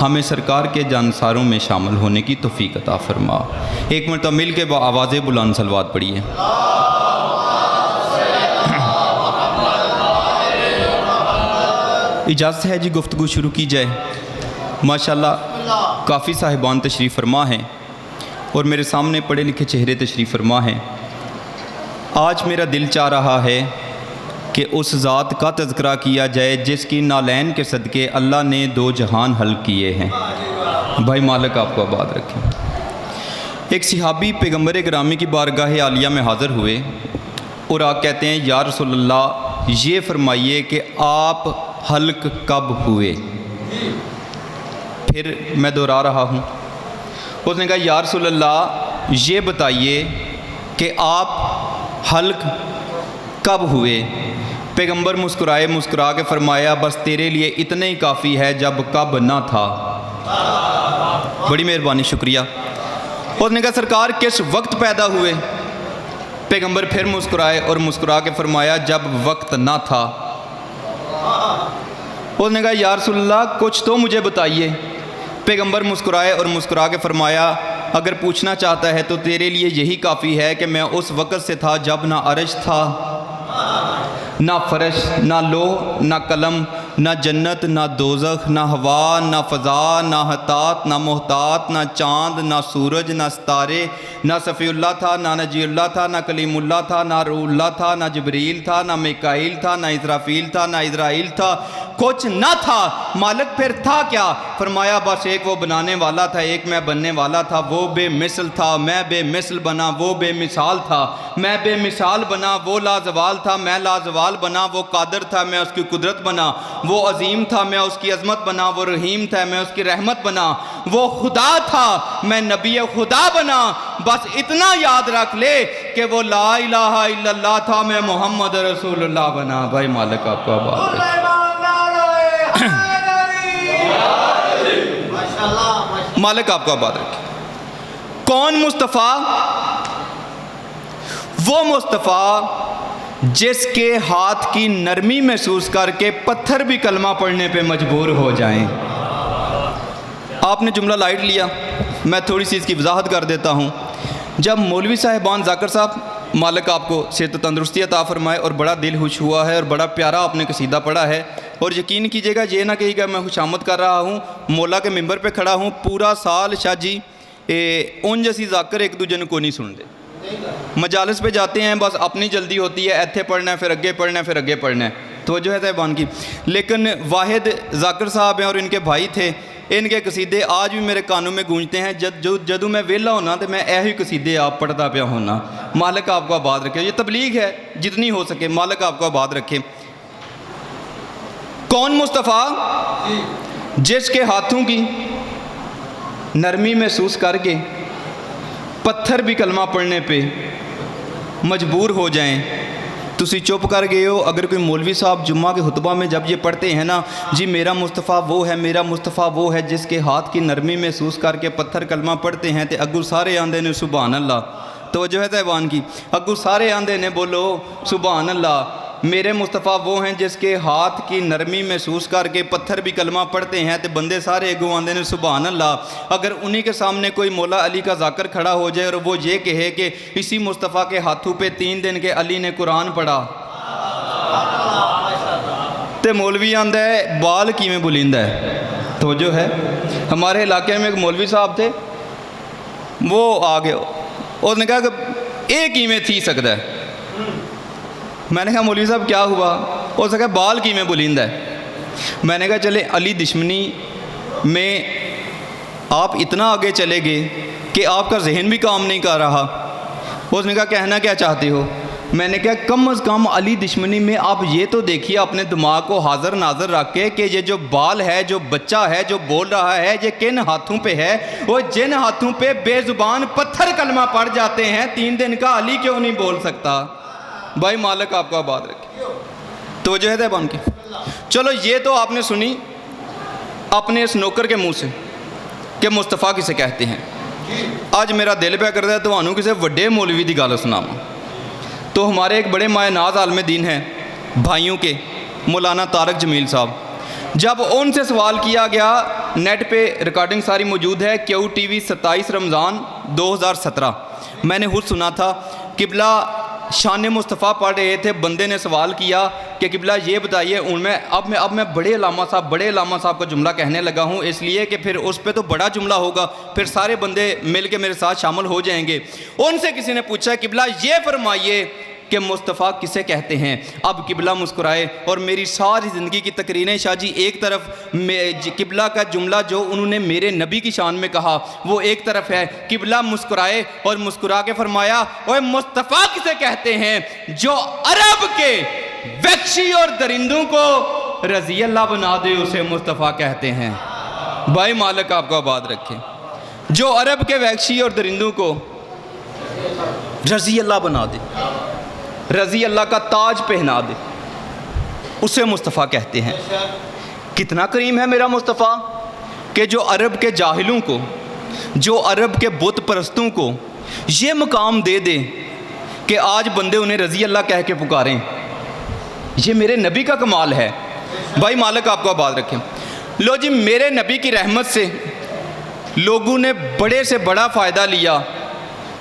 हमें सरकार के जानसारों में शामिल होने की तौफ़ीक़ अता फ़रमा। एक मरतबा मिल के आवाज़ बुलंद सलवात पढ़िए। इजाज़त है जी गुफ्तगू शुरू की जाए। माशाल्लाह काफ़ी साहिबान तशरीफ़ फरमा हैं और मेरे सामने पढ़े लिखे चेहरे तशरीफ़ फरमा हैं। आज मेरा दिल चाह रहा है कि उस ज़ात का तज़किरा किया जाए जिसकी नालैन के सदक़े अल्लाह ने दो जहान हल किए हैं। भाई मालिक आपको आबाद रखें। एक सहाबी पैगम्बर गिरामी की बारगाह आलिया में हाज़िर हुए और आप कहते हैं या रसूलल्लाह ये फरमाइए कि आप हल्क कब हुए। फिर मैं दोहरा रहा हूँ। उसने कहा या रसूलल्लाह ये बताइए कि आप हल्क कब हुए। पैगंबर मुस्कुराए, मुस्कुरा के फरमाया बस तेरे लिए इतने ही काफ़ी है जब कब ना था। बड़ी मेहरबानी, शुक्रिया। उसने कहा सरकार किस वक्त पैदा हुए। पैगंबर फिर मुस्कुराए और मुस्कुरा के फरमाया जब वक्त ना था। उसने कहा या रसूलल्लाह कुछ तो मुझे बताइए। पैगंबर मुस्कुराए और मुस्कुरा के फरमाया अगर पूछना चाहता है तो तेरे लिए यही काफ़ी है कि मैं उस वक़्त से था जब ना अर्श था, ना फर्श, ना लोह, ना कलम, ना जन्नत, ना दोज़ख, ना हवा, ना फ़ज़ा, ना हतात, ना मोहतात, ना चाँद, ना सूरज, ना सितारे, ना सफ़ीउल्लाह था, ना नजीउल्लाह था, ना कलीमुल्लाह था, ना रूहुल्लाह था, ना जिब्रील था, ना मिकाईल था, ना इस्राफील था, ना इज़राइल था। कुछ ना था। मालिक फिर था क्या? फरमाया बस एक वो बनाने वाला था, एक मैं बनने वाला था। वो बेमिसल था, मैं बेमिसल बना। वो बेमिसाल था, मैं बेमिसाल बना। वो लाजवाल था, मैं लाजवाल बना। वो कादर था, मैं उसकी कुदरत बना। वो अजीम था, मैं उसकी अजमत बना। वो रहीम था, मैं उसकी रहमत बना। वो खुदा था, मैं नबी खुदा बना। बस इतना याद रख ले कि वो ला इलाहा इल्लल्लाह था, मैं मोहम्मद रसूलुल्लाह बना। भाई मालिक आपको आबाद रखे। मालिक आपको आबाद रखे। कौन मुस्तफ़ा? वो मुस्तफ़ा जिसके हाथ की नरमी महसूस करके पत्थर भी कलमा पढ़ने पे मजबूर हो जाएं। आपने जुमला लाइट लिया, मैं थोड़ी सी इसकी वजाहत कर देता हूँ। जब मौलवी साहिबान जाकर साहब, मालिक आपको सेहत तंदुरुस्ती अता फरमाए, और बड़ा दिल खुश हुआ है और बड़ा प्यारा आपने कसीदा पढ़ा है। और यकीन कीजिएगा ये ना कहिएगा मैं खुशामद कर रहा हूँ, मौला के मिंबर पे खड़ा हूँ। पूरा साल शाह जी उंज असी जाकर एक दूजे को नहीं सुनते। मजालिस पे जाते हैं, बस अपनी जल्दी होती है, ऐथे पढ़ना है, फिर अगे पढ़ना है, फिर अगे पढ़ना है। तो जो है साहिबान की। लेकिन वाहिद जाकिर साहब हैं और इनके भाई थे, इनके कसीदे आज भी मेरे कानों में गूंजते हैं। जदों मैं वेला होना तो मैं यही कसीदे आप पढ़ता पाया होना। मालिक आपको आबाद रखे। ये तबलीग है जितनी हो सके, मालिक आपको आबाद रखे। कौन मुस्तफ़ा जिसके हाथों की नरमी महसूस करके पत्थर भी कलमा पढ़ने पे मजबूर हो जाएं। तुसी चुप कर गए हो। अगर कोई मौलवी साहब जुम्मा के खुतबा में जब ये पढ़ते हैं ना, जी मेरा मुस्तफ़ा वो है, मेरा मुस्तफ़ा वो है जिसके हाथ की नरमी महसूस करके पत्थर कलमा पढ़ते हैं, तो अगू सारे आंदे ने सुभान अल्लाह। तो जो है साहिबान की, अगू सारे आंदे ने बोलो सुभान अल्लाह। मेरे मुस्तफ़ा वो हैं जिसके हाथ की नरमी महसूस करके पत्थर भी कलमा पढ़ते हैं, तो बंदे सारे अगू आंदे ने सुभान अल्लाह। अगर उन्हीं के सामने कोई मौला अली का जाकर खड़ा हो जाए और वो ये कहे कि इसी मुस्तफ़ा के हाथों पे 3 दिन के अली ने कुरान पढ़ा, तो मौलवी आंदा है बाल किमें बुलिंदा है। तो जो है हमारे इलाके में एक मौलवी साहब थे, वो आ गए, उसने कहा कि एक किमें थी सकता है। मैंने कहा मौलवी साहब क्या हुआ? उसने कहा बाल किमें बुलिंदा है। मैंने कहा चले अली दुश्मनी में आप इतना आगे चले गए कि आपका जहन भी काम नहीं कर रहा। उसने कहा कहना क्या चाहते हो? मैंने कहा कम अज़ कम अली दुश्मनी में आप ये तो देखिए अपने दिमाग को हाज़र नाज़र रख के कि ये जो बाल है, जो बच्चा है, जो बोल रहा है, ये किन हाथों पे है? वो जिन हाथों पे बेज़ुबान पत्थर कलमा पड़ जाते हैं, 3 दिन का अली क्यों नहीं बोल सकता? भाई मालिक आपको आबाद रखे। तो जो है बन के चलो, ये तो आपने सुनी अपने इस नौकर के मुंह से कि मुस्तफ़ा किसे कहते हैं। आज मेरा दिल पे करता है तो किसी वड्डे मौलवी की गल सुनावा। तो हमारे एक बड़े मायनाज आलम दीन हैं भाइयों के, मौलाना तारक जमील साहब, जब उनसे सवाल किया गया, नेट पे रिकॉर्डिंग सारी मौजूद है, QTV 27 रमज़ान 2017, मैंने खुद सुना था। किबला शान मुस्तफ़ा पढ़ रहे थे, बंदे ने सवाल किया कि किबला ये बताइए उनमें अब मैं बड़े अलामा साहब का जुमला कहने लगा हूँ, इसलिए कि फिर उस पर तो बड़ा जुमला होगा, फिर सारे बंदे मिल के मेरे साथ शामिल हो जाएंगे। उनसे किसी ने पूछा किबला ये फरमाइए कि मुस्तफ़ा किसे कहते हैं। अब किबला मुस्कुराए और मेरी सारी ज़िंदगी की तकरीरें शाह जी एक तरफ, किबला का जुमला जो उन्होंने मेरे नबी की शान में कहा वो एक तरफ है। किबला मुस्कुराए और मुस्कुरा के फरमाया ओए मुस्तफ़ा किसे कहते हैं जो अरब के वहशी और दरिंदों को रज़ी अल्लाह बना दे उसे मुस्तफ़ा कहते हैं। भाई मालिक आपको आबाद रखे। जो अरब के वहशी और दरिंदों को रज़ी अल्लाह बना दे, रज़ी अल्लाह का ताज पहना दे, उसे मुस्तफ़ा कहते हैं। कितना करीम है मेरा मुस्तफ़ा कि जो अरब के जाहिलों को, जो अरब के बुत परस्तों को ये मकाम दे दे कि आज बंदे उन्हें रज़ी अल्लाह कह के पुकारें। ये मेरे नबी का कमाल है। भाई मालिक आपको आबाद रखें। लो जी, मेरे नबी की रहमत से लोगों ने बड़े से बड़ा फ़ायदा लिया।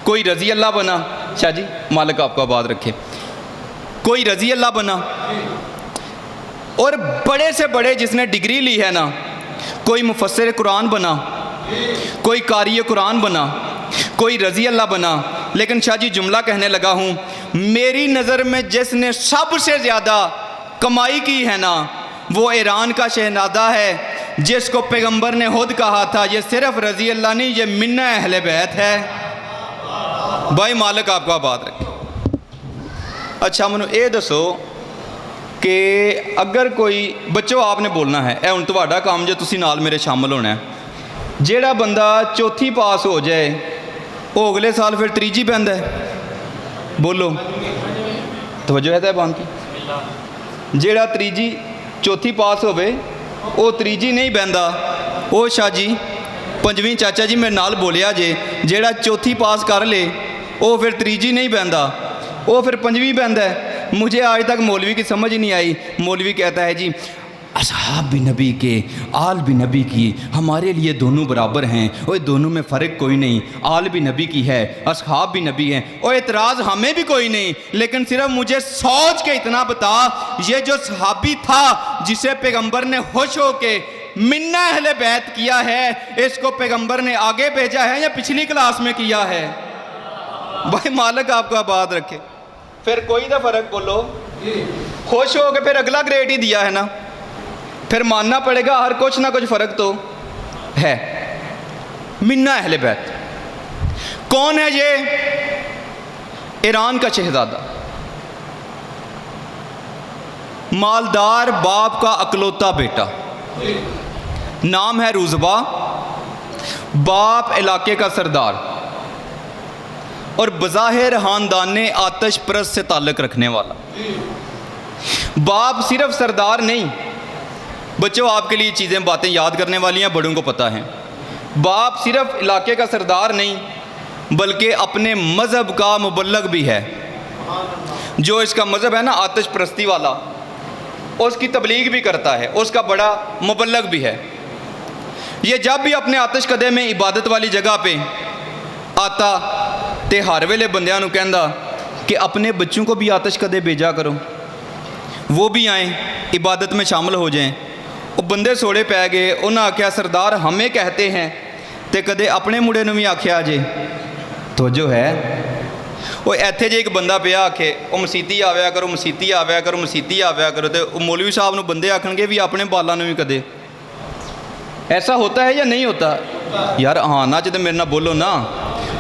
कोई रज़ी अल्लाह बना, शाह जी मालिक आपको आबाद रखे, कोई रज़ी अल्लाह बना, और बड़े से बड़े जिसने डिग्री ली है ना, कोई मुफस्सिर कुरान बना, कोई कारी कुरान बना, कोई रज़ी अल्लाह बना। लेकिन शाह जी जुमला कहने लगा हूँ, मेरी नज़र में जिसने सबसे ज़्यादा कमाई की है ना वो ईरान का शहनादा है, जिसको पैगंबर ने खुद कहा था ये सिर्फ रज़ी अल्लाह नहीं, ये मिन्ना अहले बैत है। भाई मालिक आपको आबाद रखे। अच्छा मैनू ये दसो कि अगर कोई बच्चों आपने बोलना है, ए हुण तुहाडा काम जो तुसीं नाल मेरे शामिल होना है, जेड़ा बंदा चौथी पास हो जाए वो अगले साल फिर तीजी पैंदा है। बोलो तवज्जो है तैबान की। जेड़ा तीजी चौथी पास होवे वो तीजी नहीं बहंदा, वो शाह जी पंजवीं चाचा जी मेरे नाल बोलिया जे, जेड़ा चौथी पास कर ले वो फिर तीजी नहीं बहंदा, वो फिर पंजवीं बहंदा है। मुझे आज तक मौलवी की समझ ही नहीं आई। मौलवी कहता है जी असहाब भी नबी के, आल भी नबी की, हमारे लिए दोनों बराबर हैं, और दोनों में फ़र्क कोई नहीं। आल भी नबी की है, असहाब भी नबी हैं, और एतराज़ हमें भी कोई नहीं, लेकिन सिर्फ मुझे सोच के इतना बता, ये जो सहाबी था जिसे पैगंबर ने खुश हो के मिन्ना अहले बैत किया है, इसको पैगंबर ने आगे भेजा है या पिछली क्लास में किया है? भाई मालिक आपको आबाद रखे। फिर कोई तो फ़र्क बोलो। खुश हो के फिर अगला ग्रेड ही दिया है ना, फिर मानना पड़ेगा हर कुछ ना कुछ फ़र्क तो है। मिन्ना अहले बैत कौन है? ये ईरान का शहजादा, मालदार बाप का अकलौता बेटा, नाम है रुज़बा, बाप इलाके का सरदार और बज़ाहिर ख़ानदान आतिश परस्त से ताल्लुक़ रखने वाला। बाप सिर्फ सरदार नहीं, बच्चों आपके लिए चीज़ें बातें याद करने वाली हैं, बड़ों को पता है। बाप सिर्फ इलाके का सरदार नहीं बल्कि अपने मज़हब का मुबल्लग भी है। जो इसका मज़हब है ना आतिश परस्ती वाला, उसकी तबलीग भी करता है, उसका बड़ा मुबल्लग भी है। ये जब भी अपने आतिश कदे में इबादत वाली जगह पे आता तो हर वेले बंदियां नूं कहंदा कि अपने बच्चों को भी आतिश कदे भेजा करो, वो भी आएँ इबादत में शामिल हो जाएं। वो बंदे सोड़े पै गए, उन्हें आख्या सरदार हमें कहते हैं तो कदे अपने मुंडे नूं भी आख्या जे। तो जो है वो इत्थे जे एक बंदा पिया आखे वो मसीती आव्या करो, मसीती आव्या करो, मसीती आव्या करो, तो मौलवी साहब नूं बंदे आखणगे भी अपने बालां नूं भी कदे। ऐसा होता है या नहीं होता? यार हाँ ना तो मेरे नाल बोलो ना।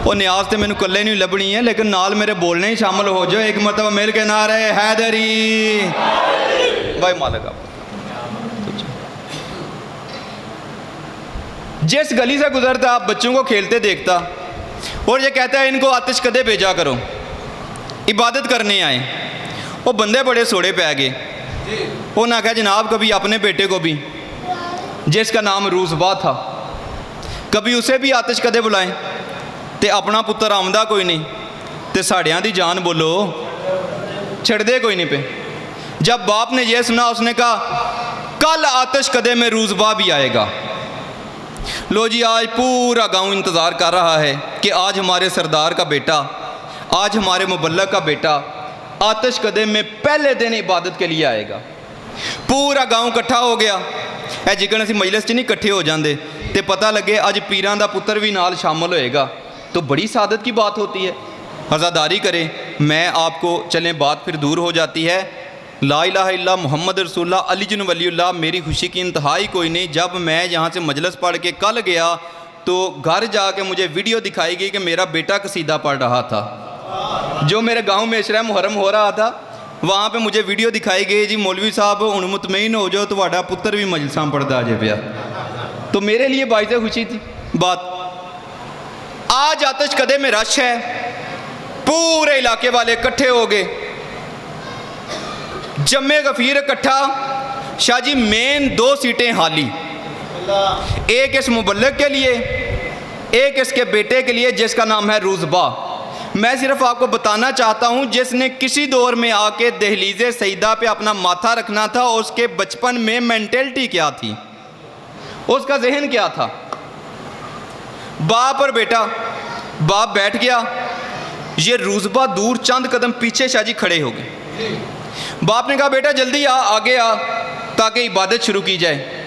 वो न्याज तो मैनू कल्ले नहीं लभनी है, लेकिन नाल मेरे बोलने ही शामिल हो जाओ। एक मरतबा मिल के नारे हैदरी। भाई मालिक आप जिस गली से गुजरता आप बच्चों को खेलते देखता और ये कहता है इनको आतिश कदे भेजा करो, इबादत करने आए। वो बंदे बड़े सोड़े पै गए। वो ना कहा जनाब कभी अपने बेटे को भी, जिसका नाम रूज़बा था, कभी उसे भी आतिश कदे बुलाएं तो अपना पुत्र आमदा कोई नहीं, तो साड़ियाँ दी जान बोलो छड़दे कोई नहीं पे। जब बाप ने यह सुना उसने कहा कल आतिश कदे में रूज़बा भी आएगा। लो जी आज पूरा गांव इंतज़ार कर रहा है कि आज हमारे सरदार का बेटा, आज हमारे मुबल्लग का बेटा आतिश कदे में पहले दिन इबादत के लिए आएगा। पूरा गांव इकट्ठा हो गया। ए जिकन असीं मजलिस च नहीं इकट्ठे हो जाते तो पता लगे अज पीरां दा पुत्र भी नाल शामिल होएगा तो बड़ी सादत की बात होती है। अज़ादारी करें। मैं आपको चलें, बात फिर दूर हो जाती है। ला इलाहा इल्ला मोहम्मद रसूलुल्लाह अली जुन वलीउल्लाह, मेरी खुशी की इंतहा ही कोई नहीं। जब मैं यहाँ से मजलिस पढ़ के कल गया तो घर जाके मुझे वीडियो दिखाई गई कि मेरा बेटा कसीदा पढ़ रहा था। जो मेरे गांव में इशरा मुहर्रम हो रहा था वहाँ पे मुझे वीडियो दिखाई गई, जी मौलवी साहब हुण मुतमईन हो जाओ, तुम्हारा पुत्र भी मजलिसां पढ़ता अजे पिया। तो मेरे लिए बाइज़ खुशी थी बात। आज आतिश कदे में रश है, पूरे इलाके वाले इकट्ठे हो गए। जम्मे गफीर इकट्ठा। शाह जी मेन 2 सीटें खाली, एक इस मुबल्लिग के लिए, एक इसके बेटे के लिए जिसका नाम है रूज़बा। मैं सिर्फ आपको बताना चाहता हूँ, जिसने किसी दौर में आके दहलीज़ सईदा पे अपना माथा रखना था, उसके बचपन में मेंटेलिटी क्या थी, उसका जहन क्या था। बाप और बेटा, बाप बैठ गया, ये रूज़बा दूर चंद कदम पीछे शाह जी खड़े हो गए। बाप ने कहा बेटा जल्दी आ, आगे आ ताकि इबादत शुरू की जाए।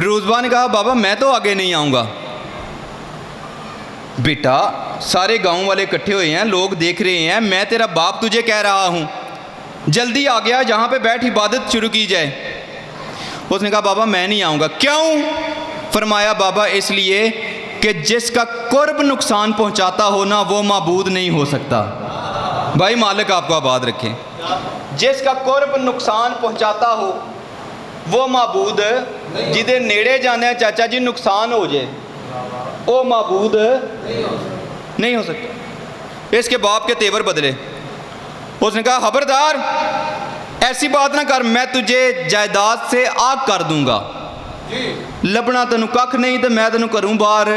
रूज़बा ने कहा बाबा मैं तो आगे नहीं आऊँगा। बेटा सारे गांव वाले इकट्ठे हुए हैं, लोग देख रहे हैं, मैं तेरा बाप तुझे कह रहा हूँ, जल्दी आ गया, जहाँ पे बैठ इबादत शुरू की जाए। उसने कहा बाबा मैं नहीं आऊँगा। क्यों? फरमाया बाबा इसलिए कि जिसका कुर्ब नुकसान पहुँचाता हो ना वो माबूद नहीं हो सकता। भाई मालिक आपको आबाद रखे। जिसका कुर्ब नुकसान पहुँचाता हो वो माबूद, जिदे नेड़े जाने चाचा जी नुकसान हो जाए वो माबूद नहीं हो सकता। इसके बाप के तेवर बदले। उसने कहा खबरदार ऐसी बात ना कर, मैं तुझे जायदाद से आग कर दूंगा, लबना तेन कख नहीं तो मैं तेन घरों बाहर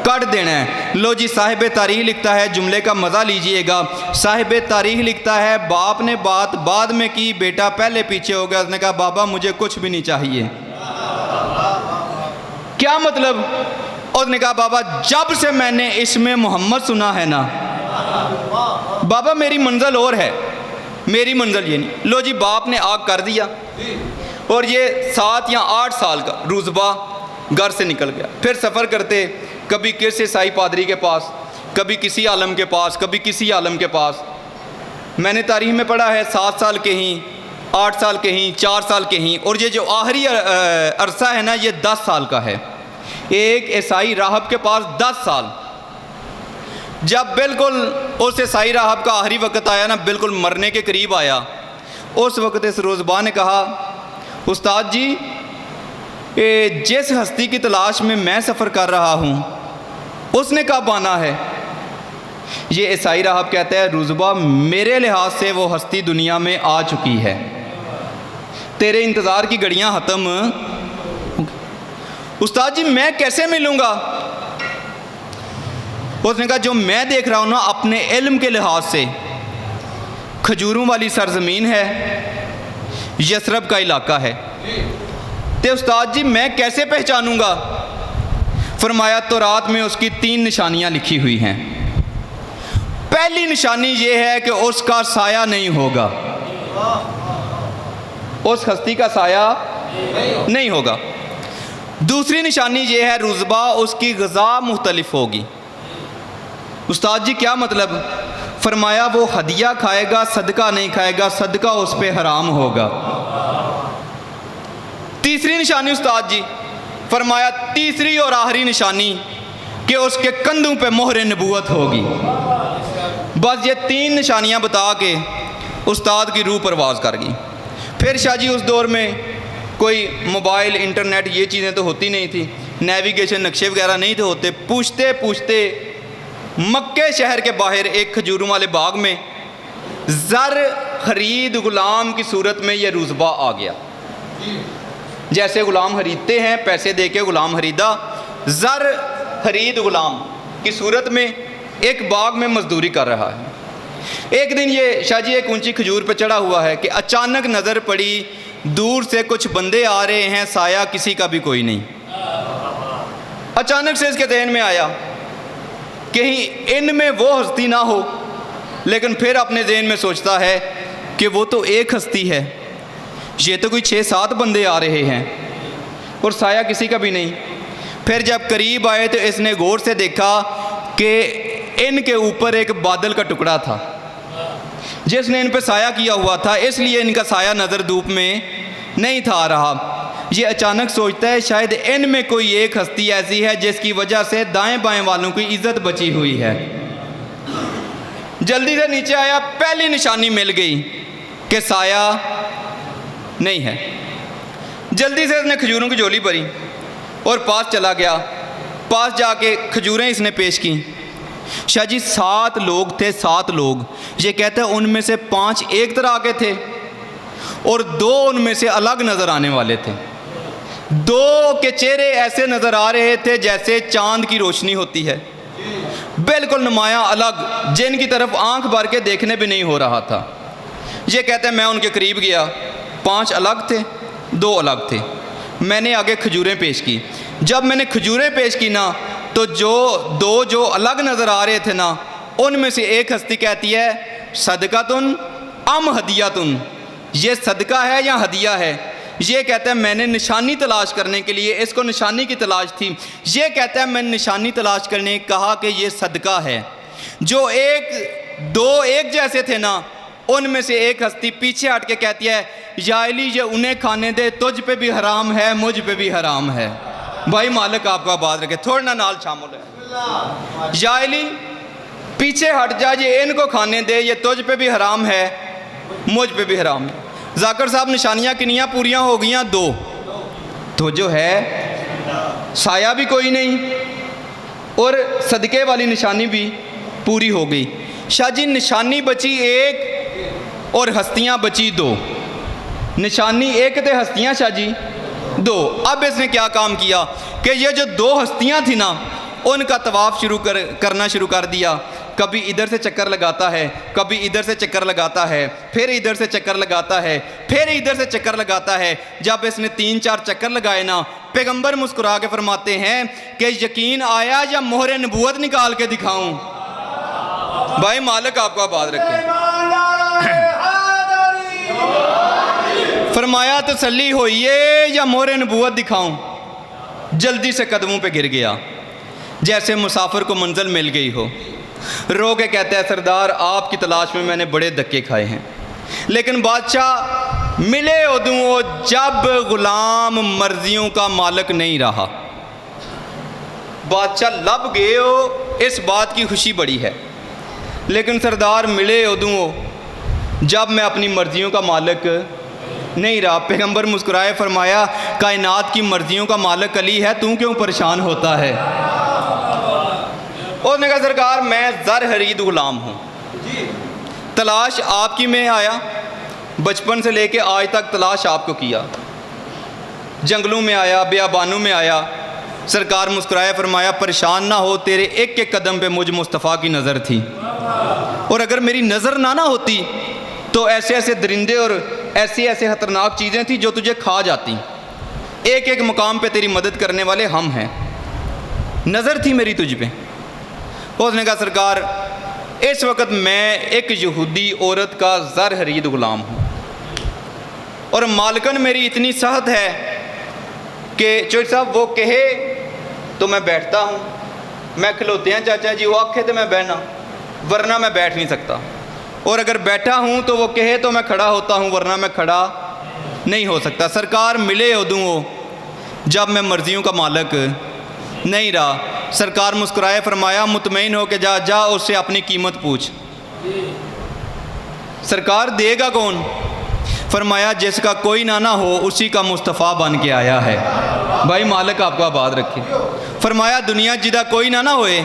कट देना है। लो जी साहिब तारीख लिखता है, जुमले का मज़ा लीजिएगा। साहिब तारीख लिखता है बाप ने बात बाद में की, बेटा पहले पीछे हो गया। उसने कहा बाबा मुझे कुछ भी नहीं चाहिए। क्या मतलब? उसने कहा बाबा जब से मैंने इसमें मोहम्मद सुना है ना बाबा मेरी मंजिल और है, मेरी मंजिल ये नहीं। लो जी बाप ने आग कर दिया और ये 7 या 8 साल का रूज़बा घर से निकल गया। फिर सफ़र करते कभी किसी ईसाई पादरी के पास, कभी किसी आलम के पास, कभी किसी आलम के पास। मैंने तारीख़ में पढ़ा है 7 साल के ही, 8 साल के ही, 4 साल के ही, और ये जो आखिरी अरसा है ना ये 10 साल का है। एक ईसाई राहब के पास 10 साल। जब बिल्कुल उस ईसाई राहब का आखिरी वक्त आया ना, बिल्कुल मरने के करीब आया, उस वक्त इस रूज़बा ने कहा उस्ताद जी जिस हस्ती की तलाश में मैं सफ़र कर रहा हूँ उसने कब आना है? ये ईसाई राहब कहता है रूज़बा मेरे लिहाज से वो हस्ती दुनिया में आ चुकी है, तेरे इंतज़ार की घड़ियाँ ख़त्म। उस्ताद जी मैं कैसे मिलूँगा? उसने कहा जो मैं देख रहा हूँ ना अपने इल्म के लिहाज से खजूरों वाली सरजमीन है, यसरब का इलाका है। तो उस्ताद जी मैं कैसे पहचानूँगा? फरमाया तो रात में उसकी 3 निशानियाँ लिखी हुई हैं। पहली निशानी ये है कि उसका साया नहीं होगा, उस हस्ती का साया नहीं होगा। दूसरी निशानी ये है रूज़बा उसकी ग़िज़ा मुख्तलिफ होगी। उस्ताद जी क्या मतलब? फरमाया वो हदिया खाएगा, सदका नहीं खाएगा, सदका उस पर हराम होगा। तीसरी निशानी उस्ताद जी फरमाया तीसरी और आखिरी निशानी कि उसके कंधों पे मोहर नबूवत होगी। बस ये 3 निशानियां बता के उस्ताद की रूह परवाज़ कर गई। फिर शाह जी उस दौर में कोई मोबाइल इंटरनेट ये चीज़ें तो होती नहीं थी, नेविगेशन नक्शे वगैरह नहीं थे होते। पूछते पूछते मक्के शहर के बाहर एक खजूरों वाले बाग में ज़र खरीद ग़ुलाम की सूरत में यह रूज़बा आ गया। जैसे ग़ुलाम खरीदते हैं, पैसे दे के ग़ुलाम खरीदा, ज़र खरीद ग़ुलाम की सूरत में एक बाग में मजदूरी कर रहा है। एक दिन ये शाह जी एक ऊंची खजूर पर चढ़ा हुआ है कि अचानक नज़र पड़ी दूर से कुछ बंदे आ रहे हैं, साया किसी का भी कोई नहीं। अचानक से इसके ज़हन में आया कहीं इनमें वो हस्ती ना हो लेकिन फिर अपने जहन में सोचता है कि वो तो एक हस्ती है, ये तो कोई 6-7 बंदे आ रहे हैं और साया किसी का भी नहीं। फिर जब करीब आए तो इसने गौर से देखा कि इनके ऊपर एक बादल का टुकड़ा था जिसने इन पर साया किया हुआ था, इसलिए इनका साया नज़र धूप में नहीं था आ रहा। ये अचानक सोचता है शायद इनमें कोई एक हस्ती ऐसी है जिसकी वजह से दाएं बाएं वालों की इज्जत बची हुई है। जल्दी से नीचे आया, पहली निशानी मिल गई कि साया नहीं है। जल्दी से इसने खजूरों की झोली भरी और पास चला गया। पास जाके खजूरें इसने पेश की। शाह जी 7 लोग थे, 7 लोग। ये कहते हैं उनमें से 5 एक तरह के थे और 2 उनमें से अलग नज़र आने वाले थे। 2 के चेहरे ऐसे नज़र आ रहे थे जैसे चांद की रोशनी होती है, बिल्कुल नुमाया अलग, जिनकी तरफ आंख भर के देखने भी नहीं हो रहा था। ये कहते हैं मैं उनके करीब गया, 5 अलग थे, 2 अलग थे। मैंने आगे खजूरें पेश की। जब मैंने खजूरें पेश की ना, तो जो अलग नज़र आ रहे थे ना, उनमें से एक हस्ती कहती है सदकातुन अम हदियातुन, ये सदका है या हदिया है। ये कहता है मैंने निशानी तलाश करने के लिए, इसको निशानी की तलाश थी। ये कहता है मैंने निशानी तलाश करने कहा कि ये सदका है। जो 2 एक जैसे थे ना, उनमें से एक हस्ती पीछे हट के कहती है या अली ये उन्हें खाने दे, तुझ पे भी हराम है, मुझ पे भी हराम है। भाई मालिक आपका आबाद रखे, थोड़ा ना नाल शामिल है। या अली पीछे हट जा, ये इनको खाने दे, ये तुझ पे भी हराम है, मुझ पे भी हराम है। जाकर साहब निशानियाँ किनियाँ पूरियाँ हो गई 2, तो जो है साया भी कोई नहीं और सदके वाली निशानी भी पूरी हो गई। शाह जी निशानी बची 1 और हस्तियाँ बची 2। निशानी 1 थे, हस्तियाँ शाह जी 2। अब इसने क्या काम किया कि ये जो 2 हस्तियाँ थी ना, उनका तवाफ़ करना शुरू कर दिया। कभी इधर से चक्कर लगाता है, कभी इधर से चक्कर लगाता है, फिर इधर से चक्कर लगाता है, फिर इधर से चक्कर लगाता है। जब इसने 3-4 चक्कर लगाए ना, पैगंबर मुस्कुरा के फरमाते हैं कि यकीन आया या मोहरे नबूवत निकाल के दिखाऊं। भाई मालिक आपको आबाद रखे। फरमाया तसल्ली होइए या मोहरे नबूवत दिखाऊं। जल्दी से कदमों पे गिर गया जैसे मुसाफिर को मंजिल मिल गई हो। रो के कहता है सरदार आपकी तलाश में मैंने बड़े धक्के खाए हैं, लेकिन बादशाह मिले उदू जब गुलाम मर्जियों का मालिक नहीं रहा। बादशाह लब गए हो, इस बात की खुशी बड़ी है, लेकिन सरदार मिले उदू जब मैं अपनी मर्जियों का मालिक नहीं रहा। पैगंबर मुस्कुराए फरमाया कायनात की मर्जियों का मालिक अली है, तू क्यों परेशान होता है। उसने कहा सरकार मैं ज़र हरीद गुलाम हूँ, तलाश आपकी में आया, बचपन से लेके आज तक तलाश आपको किया, जंगलों में आया, बियाबानों में आया। सरकार मुस्कुराया फरमाया परेशान ना हो, तेरे एक एक कदम पे मुझ मुस्तफ़ा की नज़र थी, और अगर मेरी नज़र ना होती तो ऐसे ऐसे दरिंदे और ऐसी ऐसे ख़तरनाक चीज़ें थी जो तुझे खा जाती। एक एक मुकाम पे तेरी मदद करने वाले हम हैं, नज़र थी मेरी तुझ पे। उसने कहा सरकार इस वक्त मैं एक यहूदी औरत का ज़र हरीद ग़ुलाम हूँ और मालकन मेरी इतनी सहत है कि चोर साहब वो कहे तो मैं बैठता हूँ, मैं खलोते हैं चाचा जी वो आखे तो मैं बहना, वरना मैं बैठ नहीं सकता, और अगर बैठा हूँ तो वो कहे तो मैं खड़ा होता हूँ, वरना मैं खड़ा नहीं हो सकता। सरकार मिले उदू जब मैं मर्जियों का मालिक नहीं रहा। सरकार मुस्कुराए फरमाया मुतमईन हो के जा जा उससे अपनी कीमत पूछ। सरकार देगा कौन? फरमाया जिसका कोई ना हो उसी का मुस्तफ़ा बन के आया है। भाई मालिक आपको आबाद रखे। फरमाया दुनिया जिदा कोई ना होए,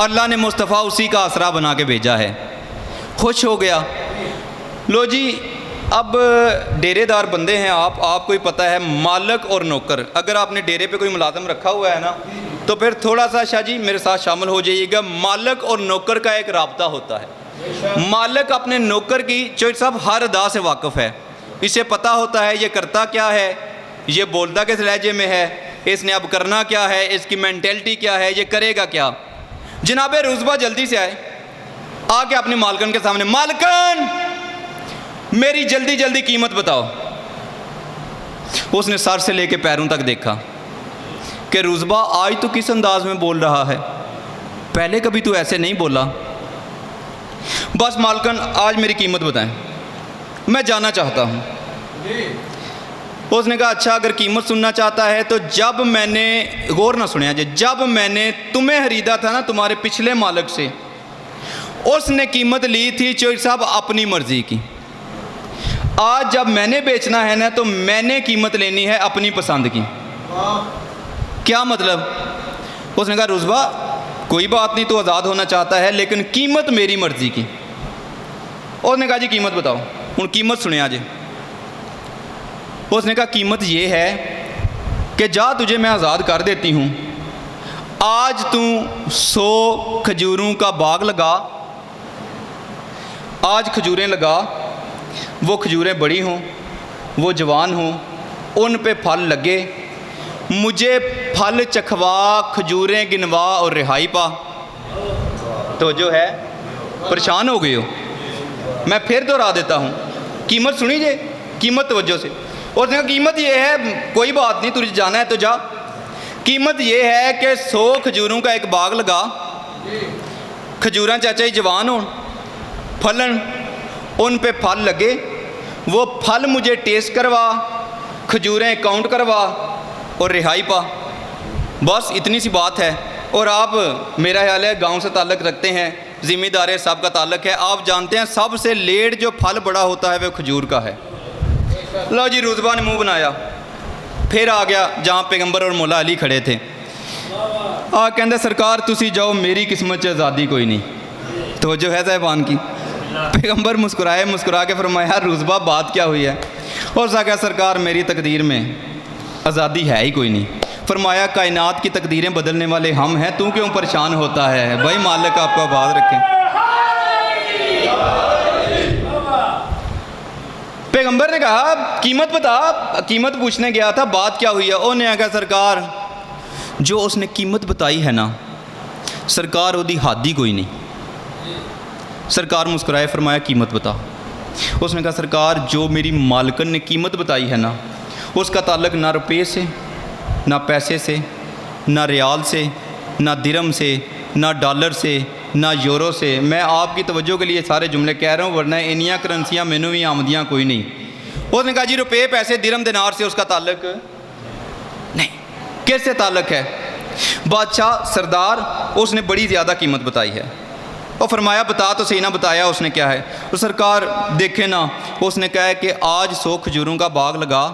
अल्लाह ने मुस्तफ़ा उसी का आसरा बना के भेजा है। खुश हो गया। लो जी अब डेरेदार बंदे हैं आपको ही पता है मालिक और नौकर, अगर आपने डेरे पे कोई मुलाजिम रखा हुआ है ना तो फिर थोड़ा सा शाह जी मेरे साथ शामिल हो जाइएगा। मालिक और नौकर का एक राब्ता होता है। मालिक अपने नौकर की चोर साहब हर अदा से वाकिफ़ है, इसे पता होता है ये करता क्या है, ये बोलता किस लहजे में है, इसने अब करना क्या है, इसकी मेंटेलिटी क्या है, ये करेगा क्या। जनाब रुज़बा जल्दी से आए। आके अपनी मालकन के सामने, मालकन मेरी जल्दी जल्दी कीमत बताओ। उसने सर से लेके पैरों तक देखा कि रुज़बा आज तो किस अंदाज में बोल रहा है, पहले कभी तू ऐसे नहीं बोला। बस मालकन आज मेरी कीमत बताएं, मैं जाना चाहता हूँ। उसने कहा अच्छा अगर कीमत सुनना चाहता है तो जब मैंने, गौर ना सुनिया, जब मैंने तुम्हें खरीदा था ना तुम्हारे पिछले मालिक से, उसने कीमत ली थी चोर साहब अपनी मर्जी की। आज जब मैंने बेचना है ना तो मैंने कीमत लेनी है अपनी पसंद की। क्या मतलब? उसने कहा रुज़बा कोई बात नहीं, तो आज़ाद होना चाहता है लेकिन कीमत मेरी मर्जी की। उसने कहा जी कीमत बताओ। हूँ कीमत सुने आज। उसने कहा कीमत ये है कि जा तुझे मैं आज़ाद कर देती हूँ, आज तू 100 खजूरों का बाग लगा, आज खजूरें लगा, वो खजूरें बड़ी हों, वो जवान हों, उन पे फल लगे, मुझे फल चखवा, खजूरें गिनवा और रिहाई पा। तो जो है परेशान हो गए हो। मैं फिर दोहरा देता हूँ, कीमत सुनी जे, कीमत तवज्जो से। उसने कहा कीमत ये है, कोई बात नहीं तुझे जाना है तो जा। कीमत ये है कि 100 खजूरों का एक बाग लगा, खजूरें चाचा ही जवान हों, फलन, उन पे फल लगे, वो फल मुझे टेस्ट करवा, खजूरें काउंट करवा और रिहाई पा। बस इतनी सी बात है। और आप मेरा ख्याल है गांव से ताल्लुक़ रखते हैं, ज़िम्मेदार सब का ताल्लुक़ है, आप जानते हैं सबसे लेट जो फल बड़ा होता है वह खजूर का है। लो जी रुज़बा ने मुंह बनाया, फिर आ गया जहाँ पैगंबर और मौला अली खड़े थे। कहते सरकार तुसी जाओ, मेरी किस्मत च आज़ादी कोई नहीं। तो जो है साहिबान की, पैगंबर मुस्कुराए, मुस्कुरा के फरमाया रुज़बा बात क्या हुई है? और कहा सरकार मेरी तकदीर में आज़ादी है ही कोई नहीं। फरमाया कायनात की तकदीरें बदलने वाले हम हैं, तू क्यों परेशान होता है? भाई मालिक आपको आबाद रखें। पैगंबर ने कहा कीमत बता। कीमत पूछने गया था, बात क्या हुई है? उन्हें कहा सरकार जो उसने कीमत बताई है ना सरकार उसकी हद ही कोई नहीं। सरकार मुस्कुराए, फरमाया कीमत बता। उसने कहा सरकार जो मेरी मालकन ने कीमत बताई है ना उसका ताल्लुक़ ना रुपये से, ना पैसे से, ना रियाल से, ना दिरहम से, ना डॉलर से, ना यूरो से। मैं आपकी तवज्जो के लिए सारे जुमले कह रहा हूँ, वरना इनिया करंसियाँ मैनू भी आमदियाँ कोई नहीं। उसने कहा जी रुपये पैसे दिरहम दिनार से उसका ताल्लुक़ नहीं। किससे ताल्लुक़ है? बादशाह सरदार, उसने बड़ी ज़्यादा कीमत बताई है। और फरमाया बता तो सही ना। बताया उसने क्या है? तो सरकार देखे ना, उसने कहा है कि आज 100 खजूरों का बाग लगा,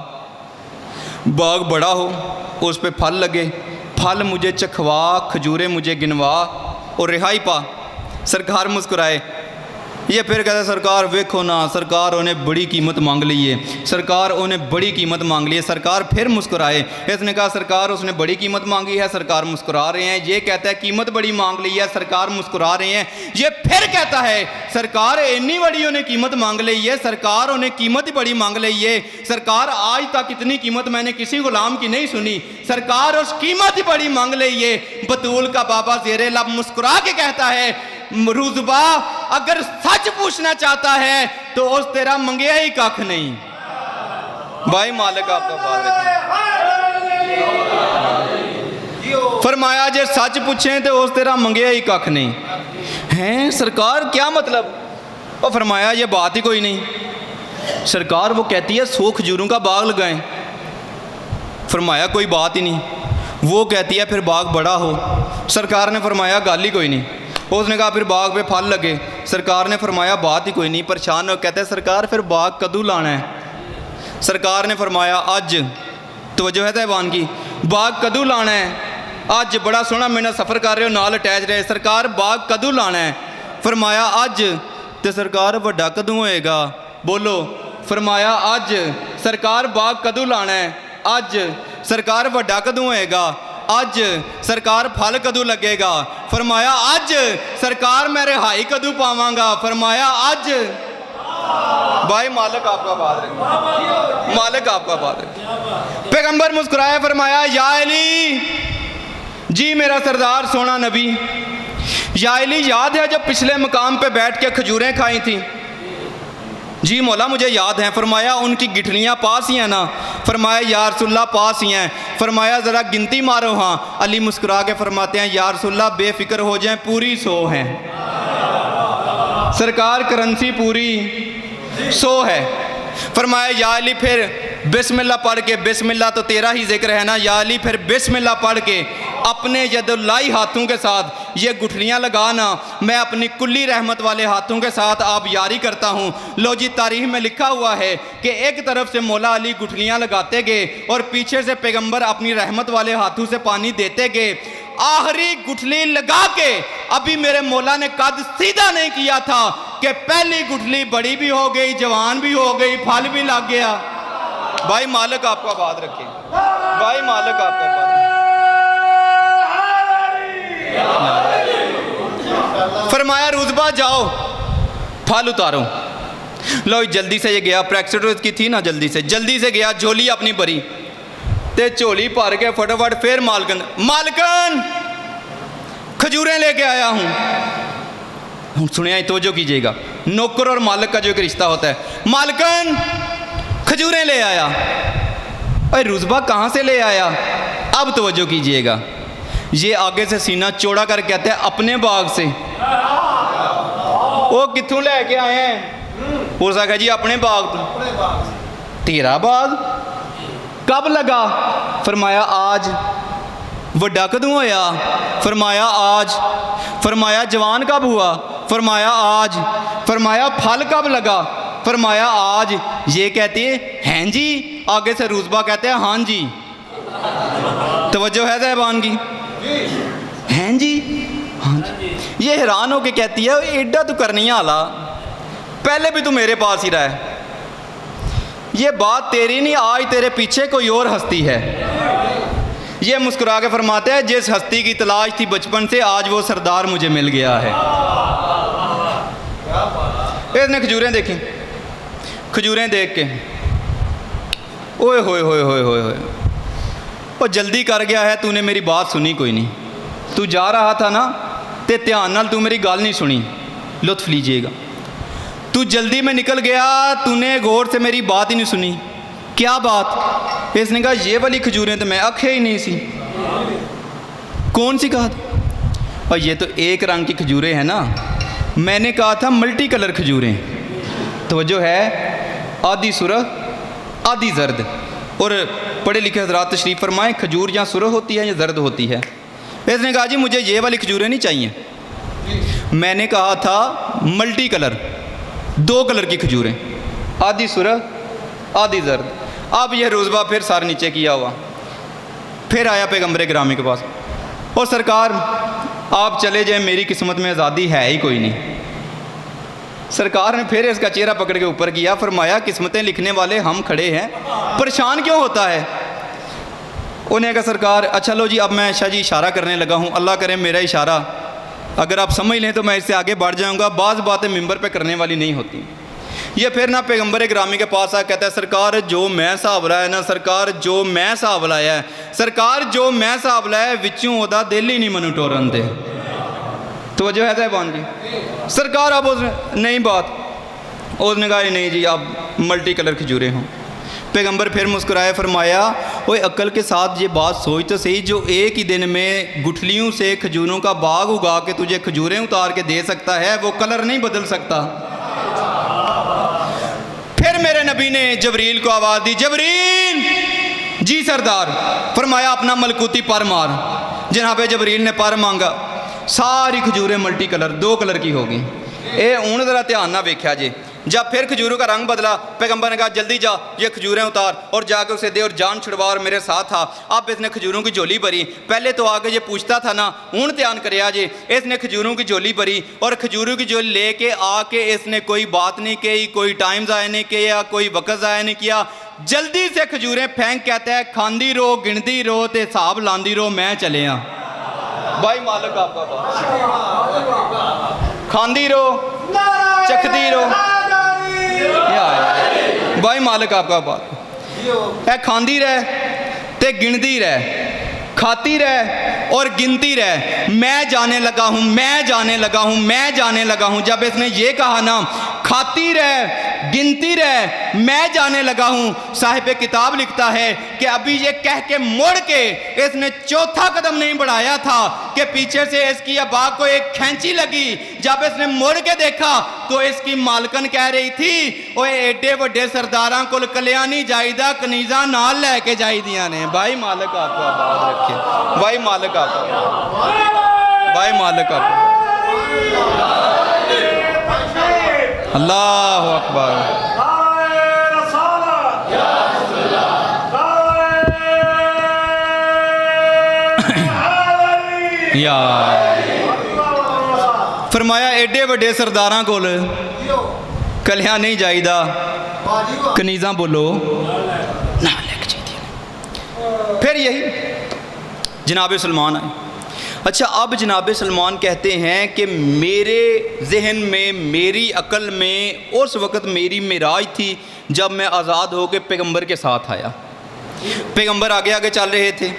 बाग बड़ा हो, उस पे फल लगे, फल मुझे चखवा, खजूरें मुझे गिनवा और रिहाई पा। सरकार मुस्कुराए। ये फिर कहते सरकार वेखो ना, सरकार उन्हें बड़ी कीमत मांग ली है, सरकार उन्हें बड़ी कीमत मांग ली है। सरकार फिर मुस्कुराए। इसने कहा सरकार उसने बड़ी कीमत मांगी है, सरकार मुस्कुरा रहे हैं। ये कहता है कीमत बड़ी मांग ली है, सरकार मुस्कुरा रहे हैं। ये फिर कहता है सरकार इतनी बड़ी उन्हें कीमत मांग ली है, सरकार उन्हें कीमत ही बड़ी मांग ली है। सरकार आज तक इतनी कीमत मैंने किसी गुलाम की नहीं सुनी, सरकार उस कीमत ही बड़ी मांग ली है। बतूल का बाबा ज़ेरे लब मुस्कुरा के कहता है रुज़बा अगर सच पूछना चाहता है तो उस तेरा मंगेया ही कख नहीं। भाई मालिक आपका बात रखे। फरमाया जे सच पूछें तो उस तेरा मंगेया ही कख नहीं हैं। सरकार क्या मतलब? और फरमाया ये बात ही कोई नहीं। सरकार वो कहती है 100 खजूरों का बाग लगाएं। फरमाया कोई बात ही नहीं। वो कहती है फिर बाग बड़ा हो। सरकार ने फरमाया गल ही कोई नहीं। उसने कहा फिर बाग पे फल लगे। सरकार ने फरमाया बात ही कोई नहीं। परेशान हो कहते सरकार फिर बाग कदू लाना है? सरकार ने फरमाया अज। तवज्जो है साहिबान की, बाग कदू लाना है? अज बड़ा सोहना मेरे सफ़र कर रहे हो, नाल अटैच रहे। सरकार बाग कदू लाना है? फरमाया अज। तो सरकार वड्डा कदू होएगा? बोलो। फरमाया अज। सरकार बाग कदू लाना है? अज। सरकार वड्डा कदू होएगा? अज। सरकार फल कदू लगेगा? फरमाया अज। सरकार मैं रिहाई कदू पावांगा? फरमाया अज। भाई मालिक आपका बात रखे, मालिक आपका बात रखे। पैगंबर मुस्कुराया, फरमाया या अली जी मेरा सरदार सोना नबी, या अली याद है जब पिछले मकाम पे बैठ के खजूरें खाई थी? जी मौला मुझे याद है। फरमाया उनकी गिठलियाँ पास ही हैं ना? फरमाया या रसूलल्लाह पास ही हैं। फरमाया ज़रा गिनती मारो। हाँ। अली मुस्कुरा के फरमाते हैं या रसूलल्लाह बेफिक्र हो जाएं, पूरी 100 हैं। सरकार करेंसी पूरी 100 है। फरमाया या अली फिर बिस्मिल्लाह पढ़ के, बिस्मिल्लाह तो तेरा ही जिक्र है ना, या अली फिर बिस्मिल्लाह पढ़ के अपने यदुल्लाई हाथों के साथ ये गुठलियाँ लगाना, मैं अपनी कुल्ली रहमत वाले हाथों के साथ आप यारी करता हूँ। लो जी तारीख में लिखा हुआ है कि एक तरफ से मौला अली गुठलियाँ लगाते गए और पीछे से पैगंबर अपनी रहमत वाले हाथों से पानी देते गए। आखिरी गुठली लगा के अभी मेरे मौला ने कद सीधा नहीं किया था कि पहली गुठली बड़ी भी हो गई, जवान भी हो गई, फल भी लग गया। भाई मालिक आपका आबाद रखे, भाई मालिक आपका आबाद रखे। फरमाया रुतबा जाओ फल उतारो। लो जल्दी से ये गया, प्रैक्टिस की थी ना, जल्दी से गया, झोली अपनी भरी ते झोली भर के फटाफट फिर मालकन खजूरें लेके आया हूँ। सुनिए तवज्जो कीजिएगा, नौकर और मालिक का जो एक रिश्ता होता है। मालकन खजूरें ले आया। अरे रुतबा कहाँ से ले आया? अब तवज्जो कीजिएगा, ये आगे से सीना चौड़ा कर कहते हैं अपने बाग से। वो कित्थों लेके आए हैं? हो सका जी अपने बाग तो। तेरा बाग कब लगा? फरमाया आज। वड्डा कदों होया? फरमाया आज। फरमाया जवान कब हुआ? फरमाया आज। फरमाया फल कब लगा? फरमाया आज। ये कहती है हैं जी, आगे से रुतबा कहते हैं हाँ जी। तवज्जो है साहबान की? हैं जी, हाँ जी। ये हैरान होके कहती है एडा तो करनी आला, पहले भी तू मेरे पास ही रहा है। ये बात तेरी नहीं, आज तेरे पीछे कोई और हस्ती है। ये मुस्कुरा के फरमाते हैं जिस हस्ती की तलाश थी बचपन से, आज वो सरदार मुझे मिल गया है। इसने खजूरें देखी, खजूरें देख के ओए होए होए होए होए होए, और जल्दी कर गया है, तूने मेरी बात सुनी कोई नहीं। तू जा रहा था ना, ते ध्यान नाल तू मेरी गल नहीं सुनी, लुत्फ लीजिएगा। तू जल्दी में निकल गया, तूने गौर से मेरी बात ही नहीं सुनी। क्या बात? इसने कहा ये वाली खजूरें तो मैं आखे ही नहीं सी। कौन सी कहा था? और ये तो एक रंग की खजूरें हैं ना, मैंने कहा था मल्टी कलर खजूरें। तो जो है आधी सुरख आधी जर्द। और पढ़े लिखे हजरात तशरीफ़ फरमाएं, खजूर या सुरख होती है या जर्द होती है? इसने कहा जी मुझे ये वाली खजूरें नहीं चाहिए। मैंने कहा था मल्टी कलर, 2 कलर की खजूरें, आधी सुरख आधी जर्द। अब यह रुतबा फिर सर नीचे किया हुआ, फिर आया पैगंबर गिरामी के पास। और सरकार आप चले जाएं, मेरी किस्मत में आज़ादी है ही कोई नहीं। सरकार ने फिर इसका चेहरा पकड़ के ऊपर किया, फरमाया किस्मतें लिखने वाले हम खड़े हैं, परेशान क्यों होता है? उन्हें कहा सरकार अच्छा लो जी, अब मैं शाह जी इशारा करने लगा हूँ, अल्लाह करे मेरा इशारा अगर आप समझ लें तो मैं इससे आगे बढ़ जाऊँगा। बाज़ बातें मिंबर पे करने वाली नहीं होती। ये फिर ना पैगंबर गिरामी के पास आ कहता है सरकार जो मैं हिसाब लाया ना, सरकार जो मैं हिसाब लाया है, सरकार जो मैं हिसाब लाया है, विचों ओदा दिल ही नहीं मनु टोरन दे। तो जो है साहबान जी, सरकार अब उस नहीं बात, उसने कहा नहीं जी आप मल्टी कलर खजूरें हों। पैगंबर फिर मुस्कुराए, फरमाया ओए अक्ल के साथ ये बात सोच तो सही, जो एक ही दिन में गुठलियों से खजूरों का बाग उगा के तुझे खजूरें उतार के दे सकता है, वो कलर नहीं बदल सकता। फिर मेरे नबी ने जबरील को आवाज़ दी, जबरील जी सरदार। फरमाया अपना मलकूती पर मार। जनाब जबरील ने पर मांगा, सारी खजूरें मल्टी कलर 2 कलर की होगी। ये हूँ ज़रा ध्यान ना वेख्या जे, जब फिर खजूरों का रंग बदला, पैगंबर ने कहा जल्दी जा ये खजूरें उतार और जाकर उसे दे और जान छुड़वा और मेरे साथ आ। अब इसने खजूरों की झोली भरी। पहले तो आगे ये पूछता था ना, हूँ ध्यान करे जे, इसने खजूरों की झोली भरी और खजूरों की झोली लेके आके इसने कोई बात नहीं की, कोई टाइम ज़ाया नहीं किया, कोई वक्त ज़ाया नहीं किया। जल्दी से खजूरें फेंक कहता है खांदी रो गिनती रो ते हिसाब लांदी रो, मैं चले आ। भाई मालिक आपका बात, खांदी रो चखती रो, भाई मालिक आपका बात है। खांदी रह ते गिनती रह, खाती रह और गिनती रह, मैं जाने लगा हूँ, मैं जाने लगा हूँ, मैं जाने लगा हूँ। जब इसने ये कहा ना, खाती रह, गिनती रह, मैं जाने लगा हूँ, साहिब किताब लिखता है कि अभी ये कह के मुड़ के इसने चौथा कदम नहीं बढ़ाया था कि पीछे से इसकी अबा को एक खैंची लगी। जब इसने मुड़ के देखा तो इसकी मालकन कह रही थी, ओए एडे वड्डे सरदारां कोल कलिया नहीं जाईदा, कनीजा नाल लैके जाईदियां ने। भाई मालिक आपको आबाद रखे, भाई मालिक आपको, भाई मालिक आपको। अल्लाह अकबर। फरमाया एडे वड्डे सरदारां कोल कलिया नहीं जाईदा, कनीजा बोलो ना लैके जाईदियां। फिर यही जनाब सलमान आए। अच्छा, अब जनाब सलमान कहते हैं कि मेरे जहन में, मेरी अकल में उस वक़्त मेरी मिराज थी जब मैं आज़ाद होकर पैगंबर के साथ आया। पैगंबर आगे आगे चल रहे थे,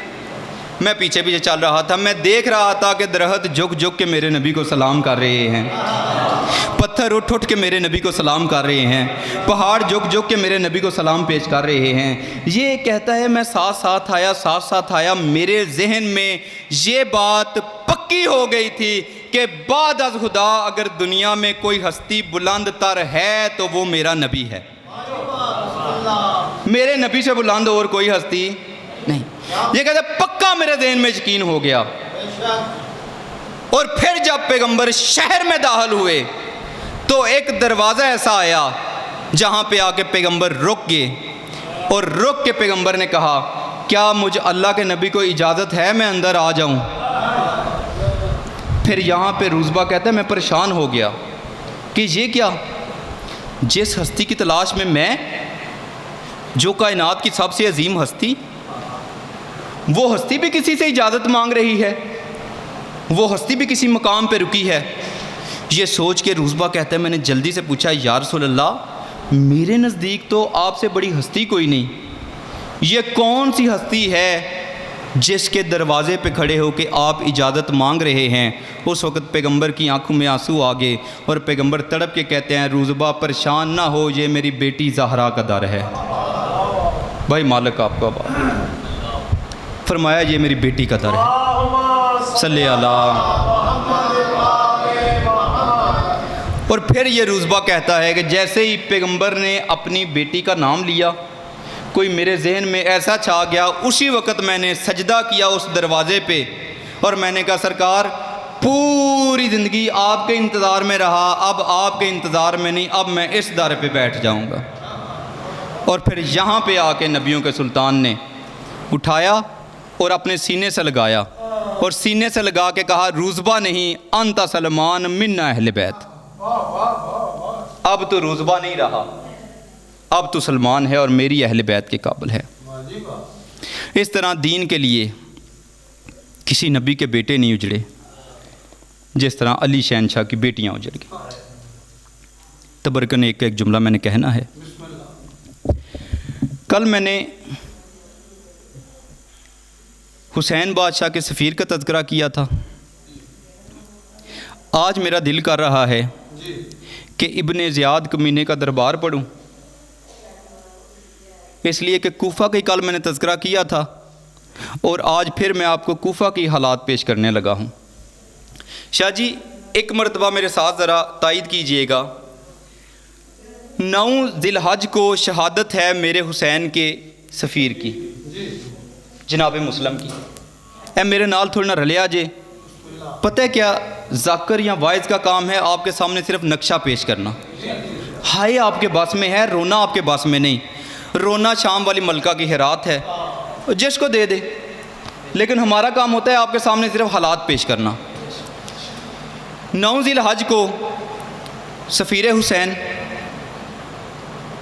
मैं पीछे पीछे चल रहा था। मैं देख रहा था कि दरख्त झुक झुक के मेरे नबी को सलाम कर रहे हैं, पत्थर उठ उठ के मेरे नबी को सलाम कर रहे हैं, पहाड़ झुक झुक के मेरे नबी को सलाम पेश कर रहे हैं। ये कहता है मैं साथ साथ आया, साथ साथ आया। मेरे जहन में ये बात पक्की हो गई थी कि बाद अज़ खुदा अगर दुनिया में कोई हस्ती बुलंद तर है तो वो मेरा नबी है। मेरे नबी से बुलंद और कोई हस्ती नहीं। ये कहते पक्का मेरे जहन में यकीन हो गया। और फिर जब पैगंबर शहर में दाखिल हुए तो एक दरवाज़ा ऐसा आया जहाँ पे आके पैगंबर रुक गए, और रुक के पैगंबर ने कहा, क्या मुझ अल्लाह के नबी को इजाज़त है मैं अंदर आ जाऊँ? फिर यहाँ पे रुज़बा कहता है मैं परेशान हो गया कि ये क्या, जिस हस्ती की तलाश में मैं, जो कायनात की सबसे अजीम हस्ती, वो हस्ती भी किसी से इजाज़त मांग रही है, वो हस्ती भी किसी मकाम पे रुकी है। ये सोच के रुज़बा कहता है मैंने जल्दी से पूछा, या रसूल अल्लाह, मेरे नज़दीक तो आपसे बड़ी हस्ती कोई नहीं, ये कौन सी हस्ती है जिसके दरवाज़े पे खड़े हो के आप इजाज़त मांग रहे हैं? उस वक़्त पैगंबर की आंखों में आंसू आ गए और पैगंबर तड़प के कहते हैं, रुज़बा परेशान ना हो, ये मेरी बेटी ज़हरा का दर है। भाई मालिक आपका बात फरमाया, ये मेरी बेटी का दर है। सल्ले अला। और फिर ये रुज़बा कहता है कि जैसे ही पैगंबर ने अपनी बेटी का नाम लिया, कोई मेरे जहन में ऐसा छा गया, उसी वक़्त मैंने सजदा किया उस दरवाज़े पे और मैंने कहा, सरकार पूरी ज़िंदगी आपके इंतज़ार में रहा, अब आपके इंतज़ार में नहीं, अब मैं इस दर पे बैठ जाऊँगा। और फिर यहाँ पे आके नबियों के सुल्तान ने उठाया और अपने सीने से लगाया और सीने से लगा के कहा, रुज़बा नहीं, अंता सलमान मिन्ना अहले बैत। अब तो रुज़बा नहीं रहा, अब तो सलमान है और मेरी अहले बैत के काबिल है। इस तरह दीन के लिए किसी नबी के बेटे नहीं उजड़े, जिस तरह अली शहनशाह की बेटियां उजड़ गई। तबरकन एक एक जुमला मैंने कहना है। कल मैंने हुसैन बादशाह के सफ़ीर का तज़किरा किया था। आज मेरा दिल कर रहा है कि इब्ने ज़ियाद कमीने का दरबार पढ़ूं, इसलिए कि कूफ़ा की कल मैंने तज़किरा किया था और आज फिर मैं आपको कूफ़ा की हालात पेश करने लगा हूं। शाह जी, एक मरतबा मेरे साथ ज़रा तायद कीजिएगा। 9 ज़िलहज को शहादत है मेरे हुसैन के सफ़ीर की, जनाब मुस्लिम की। ए मेरे नाल थोड़ा ना रलिया जे। पता है क्या, जाकर या वाइज का काम है आपके सामने सिर्फ नक्शा पेश करना। हाय आपके बस में है, रोना आपके बस में नहीं। रोना शाम वाली मलका की हेरात है, जिसको दे दे, लेकिन हमारा काम होता है आपके सामने सिर्फ हालात पेश करना। 9 ज़िलहज को सफ़ीर हुसैन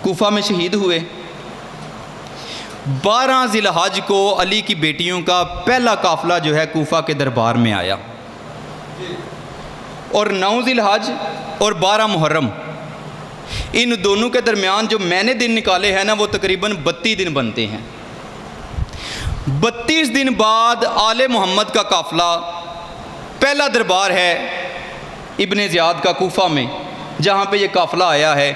कूफा में शहीद हुए। 12 ज़िलहज को अली की बेटियों का पहला काफ़िला जो है कूफा के दरबार में आया, और 9 ज़िलहज और 12 मुहर्रम, इन दोनों के दरमियान जो मैंने दिन निकाले हैं ना, वो तकरीबन 32 दिन बनते हैं। 32 दिन बाद आले मोहम्मद का काफ़िला, पहला दरबार है इब्ने ज़ियाद का कूफा में, जहाँ पे ये काफ़िला आया है।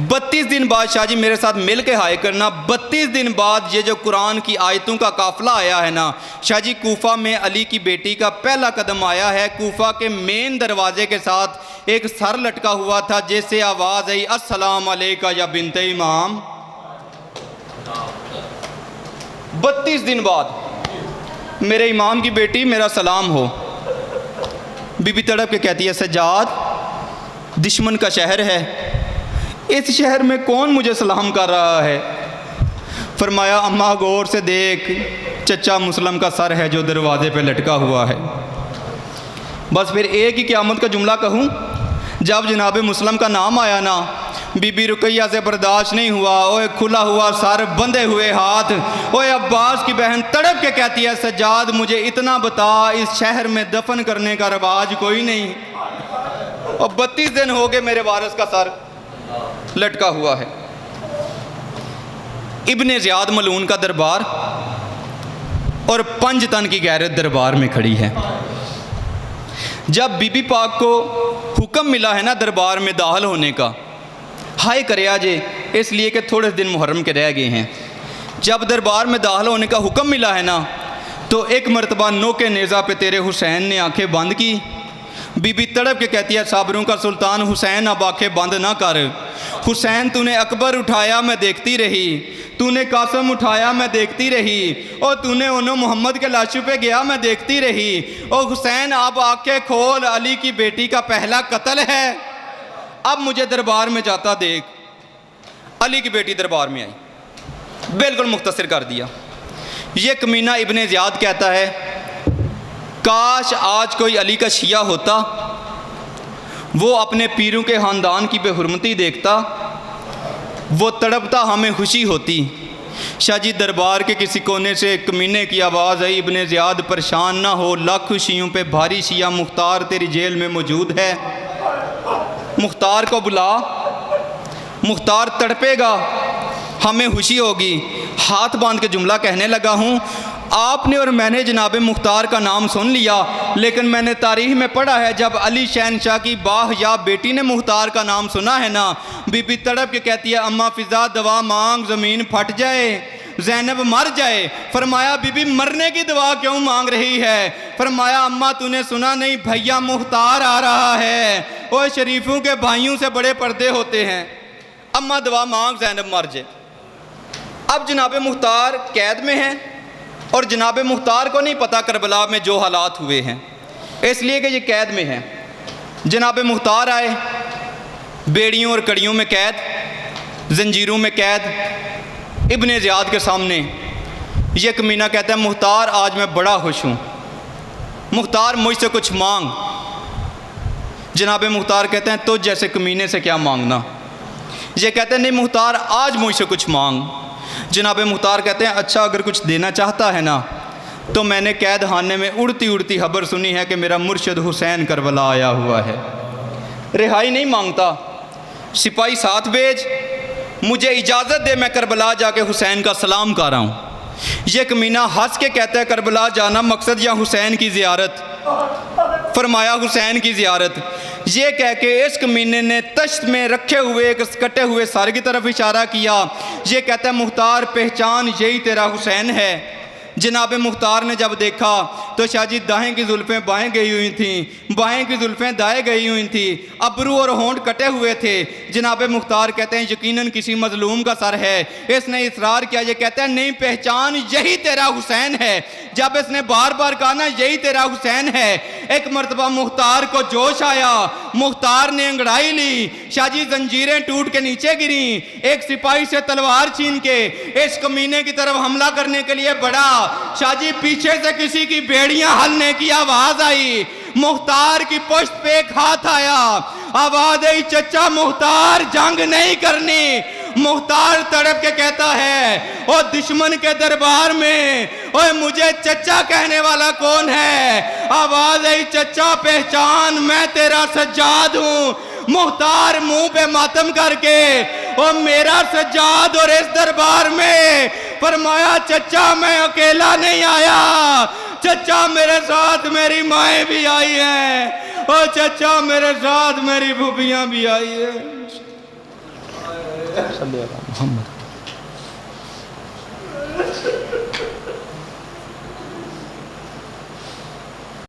32 दिन बाद शाह जी मेरे साथ मिल के हाय करना, 32 दिन बाद ये जो कुरान की आयतों का काफ़िला आया है ना शाह जी, कूफा में अली की बेटी का पहला कदम आया है। कूफा के मेन दरवाजे के साथ एक सर लटका हुआ था, जैसे आवाज़ आई अस्सलाम अलैका या बिनते इमाम। 32 दिन बाद मेरे इमाम की बेटी, मेरा सलाम हो। बीबी तड़प के कहती है सज्जाद, दुश्मन का शहर है, इस शहर में कौन मुझे सलाम कर रहा है? फरमाया अम्मा गौर से देख, चचा मुसलम का सर है जो दरवाजे पे लटका हुआ है। बस फिर एक ही क़यामत का जुमला कहूँ, जब जनाब मुसलम का नाम आया ना, बीबी रुकैया से बर्दाश्त नहीं हुआ। ओए खुला हुआ सर, बंधे हुए हाथ। ओए अब्बास की बहन तड़प के कहती है सज्जाद मुझे इतना बता, इस शहर में दफन करने का रवाज कोई नहीं। और 32 दिन हो गए मेरे वारिस का सर लटका हुआ है। इब्ने ज़ियाद मलून का दरबार और 5 तन की गैरत दरबार में खड़ी है। जब बीबी पाक को हुक्म मिला है ना दरबार में दाखिल होने का, हाय करे आजे, इसलिए कि थोड़े दिन मुहर्रम के रह गए हैं। जब दरबार में दाखिल होने का हुक्म मिला है ना, तो एक मरतबा नोके नेज़ा पे तेरे हुसैन ने आंखें बंद की। बीबी तड़प के कहती है साबरों का सुल्तान हुसैन, अब आंखें बंद ना कर। हुसैन तूने अकबर उठाया मैं देखती रही, तूने कासम उठाया मैं देखती रही, और तूने उन्होंने मोहम्मद के लाशों पे गया मैं देखती रही। और हुसैन अब आंखें खोल, अली की बेटी का पहला कत्ल है, अब मुझे दरबार में जाता देख। अली की बेटी दरबार में आई, बिल्कुल मुख्तसर कर दिया। ये कमीना इब्ने ज़ियाद कहता है काश आज कोई अली का शिया होता, वो अपने पीरों के ख़ानदान की बेहुरमती देखता, वो तड़पता, हमें खुशी होती। शाह जी दरबार के किसी कोने से कमीने की आवाज़ आई, इब्ने ज़ियाद परेशान ना हो, लाख खुशियों पे भारी शिया मुख्तार तेरी जेल में मौजूद है, मुख्तार को बुला, मुख्तार तड़पेगा, हमें खुशी होगी। हाथ बांध के जुमला कहने लगा हूँ, आपने और मैंने जनाब मुख्तार का नाम सुन लिया, लेकिन मैंने तारीख़ में पढ़ा है जब अली शहनशाह की बाहया बेटी ने मुख्तार का नाम सुना है ना, बीबी तड़प के कहती है अम्मा फ़िज़ा दवा मांग, ज़मीन फट जाए, ज़ैनब मर जाए। फरमाया बीबी मरने की दवा क्यों मांग रही है? फरमाया अम्मा तूने सुना नहीं, भैया मुख्तार आ रहा है, और शरीफों के भाइयों से बड़े पर्दे होते हैं, अम्मा दवा मांग, ज़ैनब मर जाए। अब जनाब मुख्तार कैद में हैं और जनाब मुख्तार को नहीं पता करबला में जो हालात हुए हैं, इसलिए कि ये कैद में हैं। जनाब मुख्तार आए, बेड़ियों और कड़ियों में कैद, जंजीरों में कैद, इब्ने ज़ियाद के सामने। ये कमीना कहता है मुख्तार आज मैं बड़ा खुश हूँ, मुख्तार मुझसे कुछ मांग। जनाब मुख्तार कहते हैं तो जैसे कमीने से क्या मांगना? ये कहते हैं नहीं मुख्तार आज मुझसे कुछ मांग। जनाब मुख्तार कहते हैं अच्छा अगर कुछ देना चाहता है ना, तो मैंने कैद खाने में उड़ती उड़ती खबर सुनी है कि मेरा मुर्शिद हुसैन करबला आया हुआ है, रिहाई नहीं मांगता, सिपाही साथ भेज, मुझे इजाज़त दे मैं करबला जाके हुसैन का सलाम कर रहा हूँ। ये कमीना हंस के कहता है करबला जाना मकसद या हुसैन की ज़ियारत? फरमाया हुसैन की ज़ियारत। ये कह के इस कमीने ने तश्त में रखे हुए एक कटे हुए सर की तरफ इशारा किया। ये कहता है मुख्तार पहचान यही तेरा हुसैन है। जनाब मुख्तार ने जब देखा तो शाह जी दाएँ की जुल्फ़ें बाएँ गई हुई थीं, बाएँ की जुल्फ़ें दाएँ गई हुई थी, अबरू और होंठ कटे हुए थे। जनाब मुख्तार कहते हैं यकीनन किसी मजलूम का सर है। इसने इसरार किया, ये कहता है नहीं पहचान यही तेरा हुसैन है। जब इसने बार बार कहा ना यही तेरा हुसैन है, एक मरतबा मुख्तार को जोश आया, मुख्तार ने अंगड़ाई ली, शाह जी जंजीरें टूट के नीचे गिरी। एक सिपाही से तलवार छीन के इस कमीने की तरफ हमला करने के लिए बढ़ा। शाह जी पीछे से किसी की बेड़ियां हलने की आवाज आई, मुख्तार की पुश्त पे एक हाथ आया, आवाज आई चचा मुख्तार जंग नहीं करनी। मुख्तार तड़प के कहता है ओ दुश्मन के दरबार में ओए मुझे चचा कहने वाला कौन है? आवाज आई चचा पहचान मैं तेरा सज्जाद हूँ। मुख्तार मुंह पे मातम करके ओ मेरा सज्जाद और इस दरबार में फरमाया चचा मैं अकेला नहीं आया, चचा मेरे साथ मेरी माएँ भी आई हैं, और चचा मेरे साथ मेरी फूफियाँ भी आई हैं। मोहम्मद